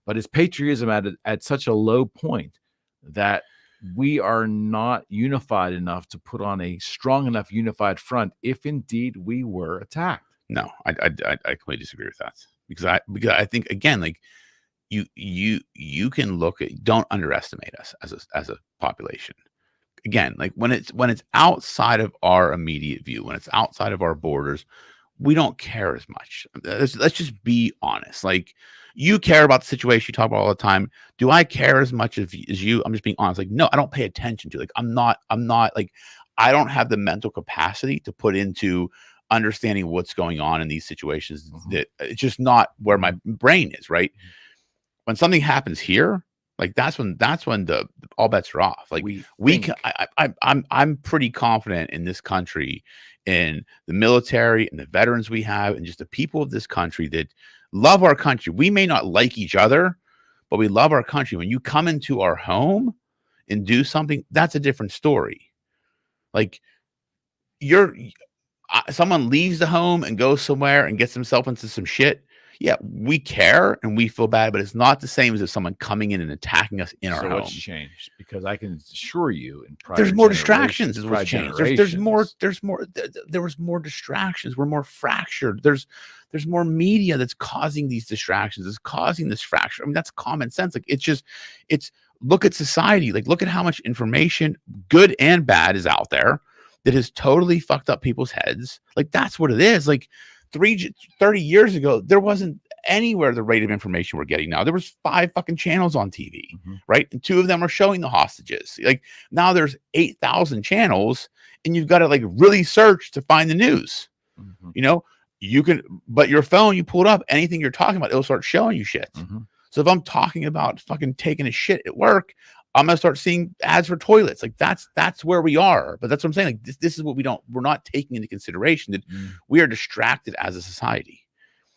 but it's patriotism at such a low point that we are not unified enough to put on a strong enough unified front if indeed we were attacked. No, I completely disagree with that, because I think, again, like you can look at, don't underestimate us as a population. Again, like when it's outside of our immediate view, when it's outside of our borders, we don't care as much. Let's just be honest. Like, you care about the situation you talk about all the time. Do I care as much as you? I'm just being honest. Like, no, I don't pay attention to. Like, I'm not like, I don't have the mental capacity to put into understanding what's going on in these situations. That it's just not where my brain is. Right. When something happens here, like that's when the all bets are off. Like I'm pretty confident in this country, in the military and the veterans we have, and just the people of this country that love our country. We may not like each other, but we love our country. When you come into our home and do something, that's a different story. Like, someone leaves the home and goes somewhere and gets himself into some shit. Yeah, we care and we feel bad, but it's not the same as if someone coming in and attacking us in our home. What's changed? Because I can assure you, there's more distractions. Is what's changed. There was more distractions. We're more fractured. There's more media that's causing these distractions. It's causing this fracture. I mean, that's common sense. Like, it's look at society. Like, look at how much information, good and bad, is out there that has totally fucked up people's heads. Like, that's what it is. Like, 30 years ago, there wasn't anywhere the rate of information we're getting now. There was 5 fucking channels on TV, right? And 2 of them are showing the hostages. Like, now there's 8,000 channels, and you've got to like really search to find the news. You know, you can, but your phone, you pull it up, anything you're talking about, it'll start showing you shit. So if I'm talking about fucking taking a shit at work, I'm gonna start seeing ads for toilets. Like, that's where we are. But that's what I'm saying. Like, this is what we're not taking into consideration, that we are distracted as a society.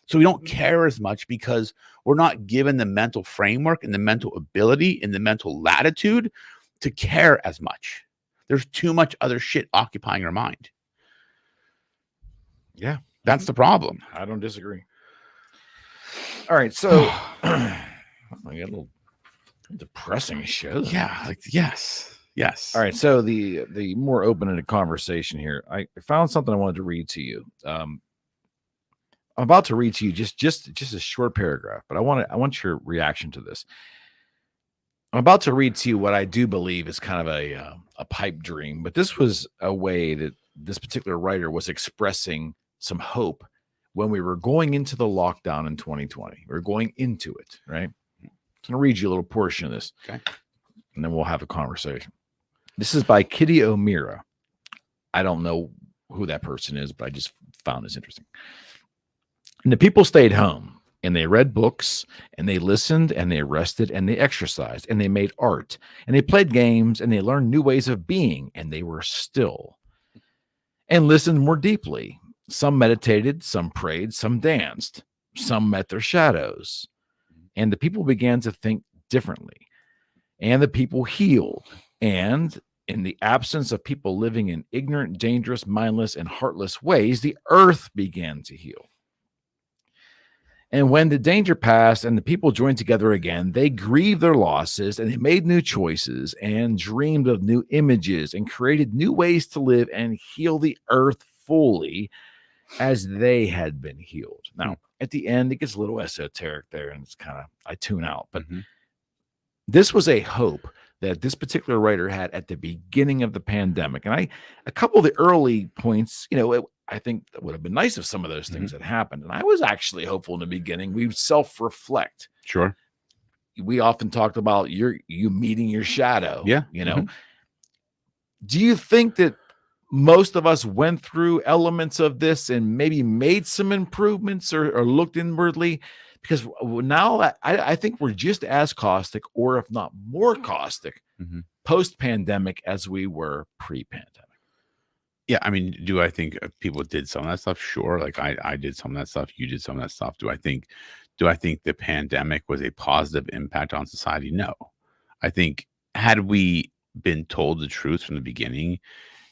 So we don't care as much because we're not given the mental framework and the mental ability and the mental latitude to care as much. There's too much other shit occupying our mind. Yeah, that's the problem. I don't disagree. All right, so I got a little depressing show. Yeah, like yes. All right, so the more open-ended conversation here. I found something I wanted to read to you. I'm about to read to you just a short paragraph, but I want your reaction to this. I'm about to read to you what I do believe is kind of a pipe dream, but this was a way that this particular writer was expressing some hope when we were going into the lockdown in 2020. We were going into it, right? I'm going to read you a little portion of this, okay, and then we'll have a conversation. This is by Kitty O'Meara. I don't know who that person is, but I just found this interesting. And the people stayed home, and they read books, and they listened, and they rested, and they exercised, and they made art, and they played games, and they learned new ways of being, and they were still and listened more deeply. Some meditated, some prayed, some danced, some met their shadows. And the people began to think differently, and the people healed. And in the absence of people living in ignorant, dangerous, mindless, and heartless ways, the earth began to heal. And when the danger passed and the people joined together again, they grieved their losses, and they made new choices and dreamed of new images and created new ways to live and heal the earth fully as they had been healed. Now, at the end, it gets a little esoteric there, and it's kind of, I tune out. But this was a hope that this particular writer had at the beginning of the pandemic. And a couple of the early points, I think that would have been nice if some of those things had happened. And I was actually hopeful in the beginning. We self-reflect. Sure. We often talked about you meeting your shadow. Yeah. Do you think that most of us went through elements of this and maybe made some improvements or looked inwardly? Because now I think we're just as caustic, or if not more caustic, post-pandemic as we were pre-pandemic. Yeah, I mean, do I think people did some of that stuff? Sure. Like I did some of that stuff. You did some of that stuff. Do I think Do I think the pandemic was a positive impact on society? No. I think had we been told the truth from the beginning,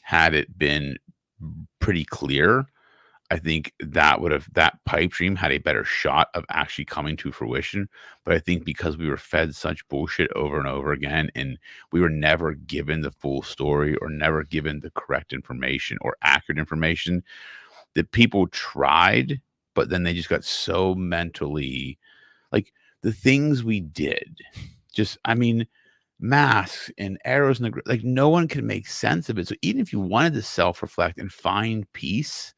had it been pretty clear, I think that pipe dream had a better shot of actually coming to fruition. But I think because we were fed such bullshit over and over again, and we were never given the full story or never given the correct information or accurate information, that people tried, but then they just got so mentally, like, the things we did, just, I mean, masks and arrows in the like, no one can make sense of it. So even if you wanted to self-reflect and find peace,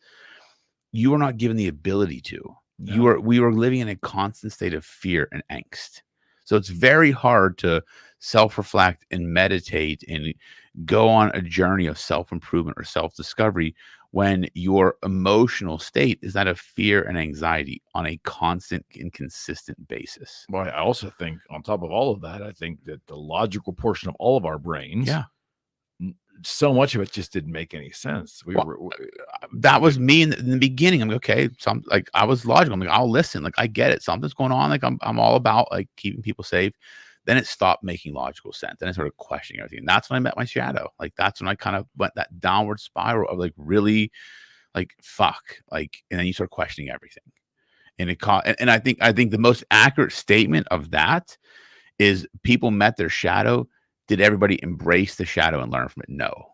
you were not given the ability to. No. We were living in a constant state of fear and angst. So it's very hard to self-reflect and meditate and go on a journey of self-improvement or self-discovery when your emotional state is that of fear and anxiety on a constant and consistent basis. Well, I also think on top of all of that, I think that the logical portion of all of our brains, so much of it just didn't make any sense. That was me in the beginning. I'm like, okay, like, I was logical. I'm like, I'll listen. Like, I get it. Something's going on. Like, I'm all about, like, keeping people safe. Then it stopped making logical sense. Then I started questioning everything. And that's when I met my shadow. Like, that's when I kind of went that downward spiral of, like, really, like, fuck. Like, and then you start questioning everything. And and I think the most accurate statement of that is people met their shadow. Did everybody embrace the shadow and learn from it? No.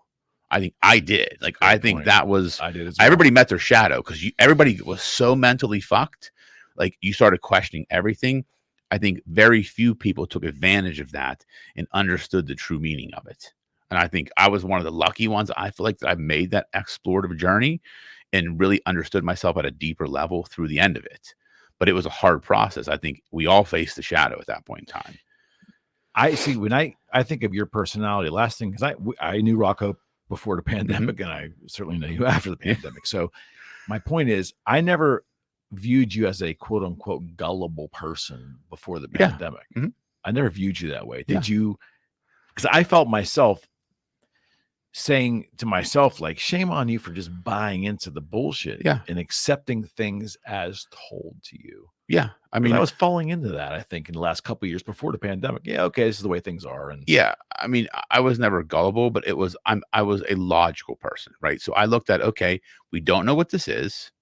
I think I did. Like, I think that was, I did as well. Everybody met their shadow because everybody was so mentally fucked. Like, you started questioning everything. I think very few people took advantage of that and understood the true meaning of it. And I think I was one of the lucky ones. I feel like that I made that explorative journey and really understood myself at a deeper level through the end of it. But it was a hard process. I think we all faced the shadow at that point in time. I see when I think of your personality, last thing, because I knew Rocco before the pandemic, and I certainly know you after the pandemic. So my point is, I never viewed you as a quote unquote gullible person before the pandemic. I never viewed you that way. Did you? Because I felt myself saying to myself, like, shame on you for just buying into the bullshit and accepting things as told to you. Yeah. I mean, I was falling into that, I think, in the last couple of years before the pandemic. Yeah, okay, this is the way things are. And I mean, I was never gullible, but I was a logical person, right? So I looked at, okay, we don't know what this is.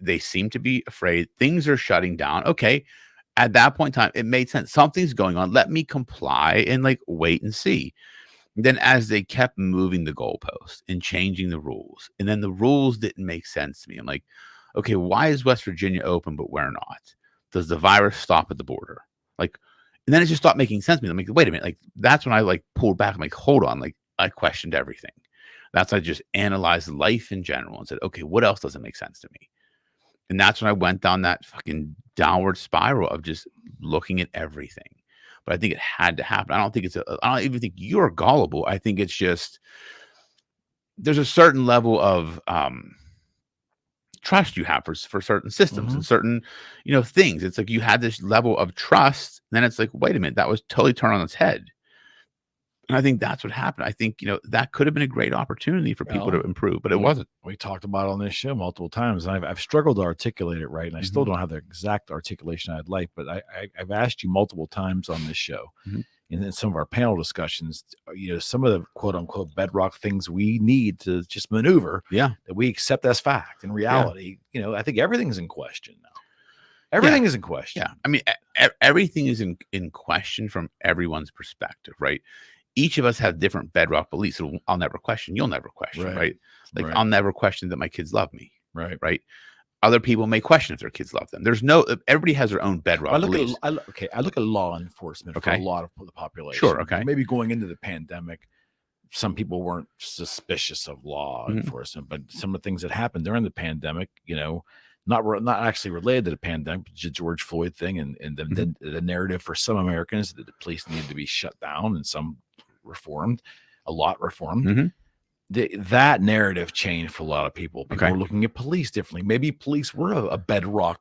They seem to be afraid. Things are shutting down. Okay. At that point in time, it made sense. Something's going on. Let me comply and, like, wait and see. And then as they kept moving the goalpost and changing the rules, and then the rules didn't make sense to me. I'm like, okay, why is West Virginia open, but we're not? Does the virus stop at the border? Like, and then it just stopped making sense to me. I'm like, wait a minute. Like, that's when I, like, pulled back. I'm like, hold on. Like, I questioned everything. That's when I just analyzed life in general and said, okay, what else doesn't make sense to me? And that's when I went down that fucking downward spiral of just looking at everything. But I think it had to happen. I don't even think you're gullible. I think it's just, there's a certain level of trust you have for certain systems and certain, things. It's like you had this level of trust. Then it's like, wait a minute, that was totally turned on its head. And I think that's what happened. I think, that could have been a great opportunity for people to improve, but it wasn't. We talked about it on this show multiple times, and I've struggled to articulate it right. And I still don't have the exact articulation I'd like, but I've asked you multiple times on this show and in some of our panel discussions, some of the quote unquote bedrock things we need to just maneuver that we accept as fact. In reality, I think everything's in question now. Everything is in question. Yeah. I mean, everything is in question from everyone's perspective, right? Each of us have different bedrock beliefs. So I'll never question. You'll never question, right? Like, I'll never question that my kids love me, right? Other people may question if their kids love them. Everybody has their own bedrock beliefs. I look at law enforcement for a lot of the population. Sure, okay. Maybe going into the pandemic, some people weren't suspicious of law enforcement, but some of the things that happened during the pandemic, not actually related to the pandemic, but the George Floyd thing and the narrative for some Americans that the police needed to be shut down and some reformed, a lot reformed. That narrative changed for a lot of people. People were looking at police differently. Maybe police were a bedrock.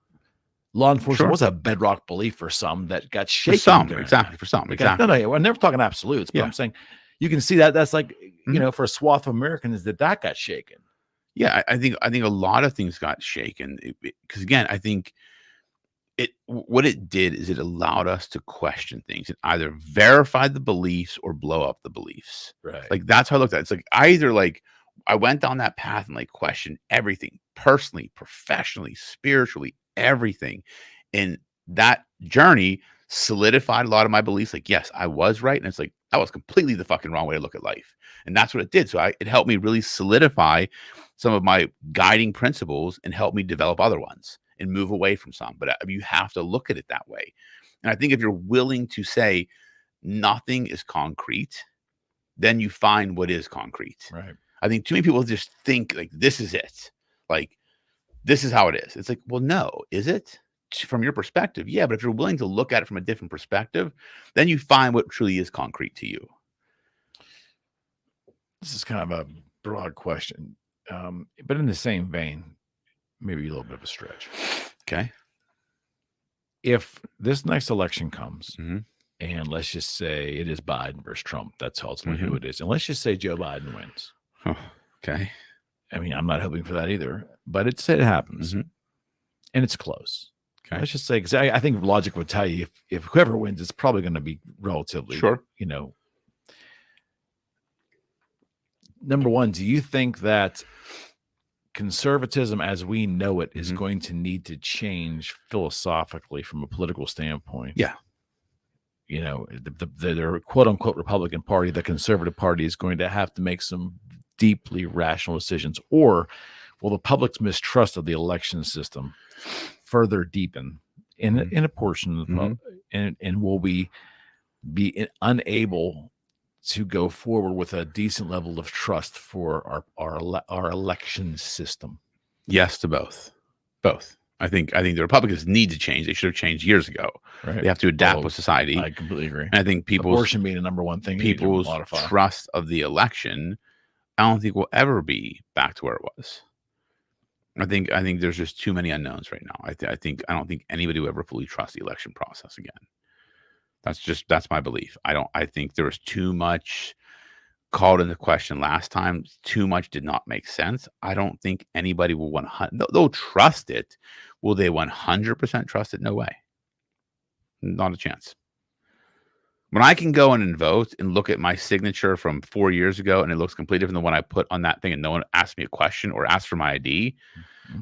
Law enforcement was a bedrock belief for some that got shaken. For some. No, I'm never talking absolutes, but I'm saying you can see that that's like, for a swath of Americans that got shaken. Yeah, I think a lot of things got shaken because, again, I think what it did is it allowed us to question things. It either verified the beliefs or blow up the beliefs. Right. Like, that's how I looked at it. It's like I went down that path and like questioned everything, personally, professionally, spiritually, everything. And that journey solidified a lot of my beliefs. Like, yes, I was right. And it's like, that was completely the fucking wrong way to look at life. And that's what it did. So it helped me really solidify some of my guiding principles and help me develop other ones and move away from some. But you have to look at it that way. And I think if you're willing to say nothing is concrete, then you find what is concrete. Right. I think too many people just think like, this is it. Like, this is how it is. It's like, well, no, is it? From your perspective, yeah. But if you're willing to look at it from a different perspective, then you find what truly is concrete to you. This is kind of a broad question, but in the same vein, maybe a little bit of a stretch. Okay. If this next election comes, Mm-hmm. and let's just say it is Biden versus Trump, that's ultimately Mm-hmm. who it is. And let's just say Joe Biden wins. Oh, okay. I mean, I'm not hoping for that either, but it happens. Mm-hmm. And it's close. Okay. Let's just say, because I think logic would tell you if whoever wins, it's probably going to be relatively, Sure. Number one, do you think that conservatism as we know it is Mm-hmm. going to need to change philosophically from a political standpoint? Yeah. The quote unquote Republican Party, the conservative party, is going to have to make some deeply rational decisions, or will the public's mistrust of the election system further deepen in a portion of the public, and will we be unable to go forward with a decent level of trust for our election system? Yes to both. I think the Republicans need to change. They should have changed years ago. Right. They have to adapt with society. I completely agree. And I think abortion being the number one thing, people's trust of the election, I don't think will ever be back to where it was. I think there's just too many unknowns right now. I don't think anybody will ever fully trust the election process again. That's my belief. I think there was too much called into question last time. Too much did not make sense. I don't think anybody will 100. They'll trust it. Will they 100% trust it? No way. Not a chance. When I can go in and vote and look at my signature from 4 years ago and it looks completely different than what I put on that thing, and no one asked me a question or asked for my ID,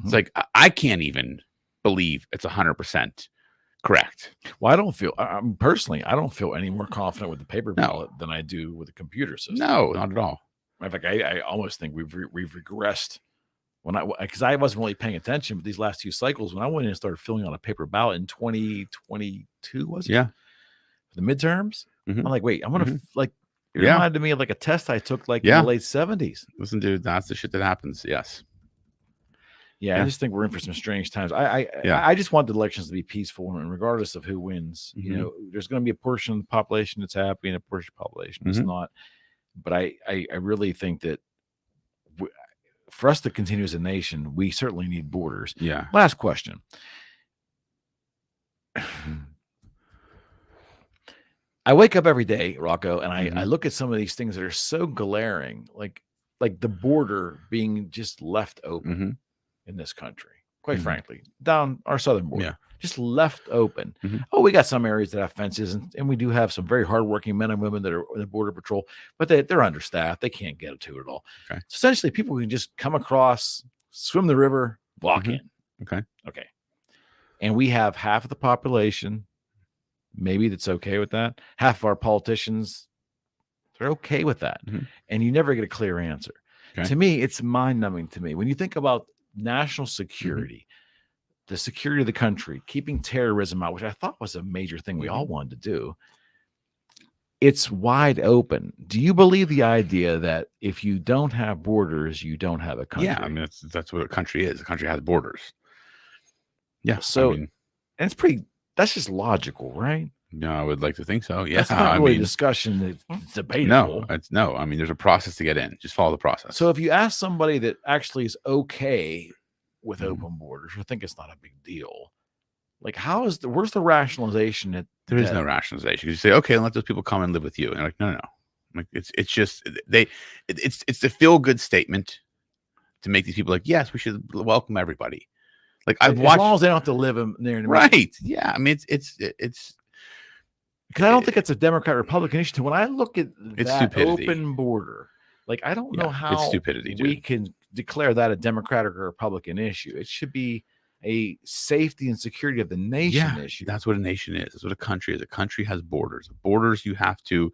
it's like I can't even believe it's 100% correct. Well, I don't feel personally, I don't feel any more confident with the paper ballot than I do with the computer system. No, not at all. In fact, I almost think we've regressed. Because I wasn't really paying attention, but these last two cycles, when I went in and started filling out a paper ballot in 2022, was it? Yeah. For the midterms, I'm like, wait, I'm gonna it Yeah. reminded me of like a test I took in the late 70s. Listen, dude, that's the shit that happens. Yes. Yeah, I just think we're in for some strange times. I just want the elections to be peaceful, and regardless of who wins, there's going to be a portion of the population that's happy and a portion of the population that's not. But I really think that for us to continue as a nation, we certainly need borders. Yeah. Last question. I wake up every day, Rocco, and I look at some of these things that are so glaring, like the border being just left open in this country, quite frankly, down our southern border, just left open. Oh, we got some areas that have fences, and we do have some very hardworking men and women that are in the border patrol, but they're understaffed. They can't get to it all. Okay. So essentially, people can just come across, swim the river, walk in. Okay. And we have half of the population, maybe, that's okay with that. Half of our politicians, they're okay with that. And you never get a clear answer. Okay. To me, it's mind-numbing to me. When you think about national security, the security of the country, keeping terrorism out, which I thought was a major thing we all wanted to do, it's wide open. Do you believe the idea that if you don't have borders, you don't have a country? Yeah, I mean, that's what a country is. A country has borders. Yeah. So, and it's that's just logical, right? No, I would like to think so. Yeah. That's not really a discussion. It's debatable. No. I mean, there's a process to get in. Just follow the process. So if you ask somebody that actually is okay with open borders, I think it's not a big deal. Like, where's the rationalization that there is no rationalization? You say, okay, let those people come and live with you. And like, no. Like, it's just it's the feel good statement to make these people like, yes, we should welcome everybody. Like I've as watched, long as they don't have to live near the right? Yeah, I mean it's because I don't think it's a Democrat Republican issue. When I look at it's that stupidity. open border, like I don't know Yeah, how it's stupidity, we dude. can declare that a Democratic or Republican issue. It should be a safety and security of the nation issue. That's what a nation is. That's what a country is. A country has borders. Borders you have to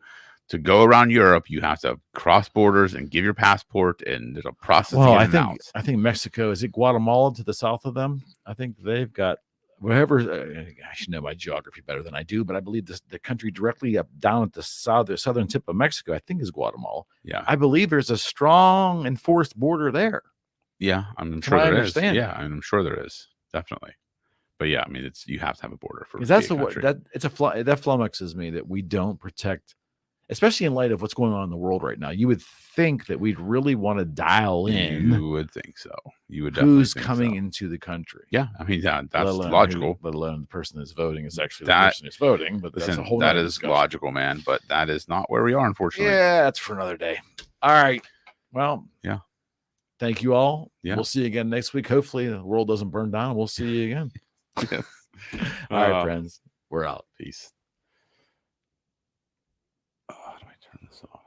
go around Europe. You have to cross borders and give your passport, and there's a process. Well, to get out. I think Mexico, is it Guatemala to the south of them? I think they've got whatever. I should know my geography better than I do, but I believe the country directly up down at the southern tip of Mexico, I think, is Guatemala. Yeah, I believe there's a strong enforced border there. Yeah, I'm sure I there is. understand. Yeah, I'm sure there is, definitely. But yeah, I mean, you have to have a border for because that's the that flummoxes me that we don't protect, especially in light of what's going on in the world right now. You would think that we'd really want to dial in. You would think so. You would definitely who's think coming so. into the country. Yeah, I mean, that's logical. Let alone the person that's voting is actually the person who's voting. But listen, that's a whole that nother is discussion. logical, man. But that is not where we are, unfortunately. Yeah, that's for another day. All right. Well, yeah. Thank you all. Yeah. We'll see you again next week. Hopefully the world doesn't burn down. We'll see you again. Yes. All right, friends. We're out. Peace. How do I turn this off?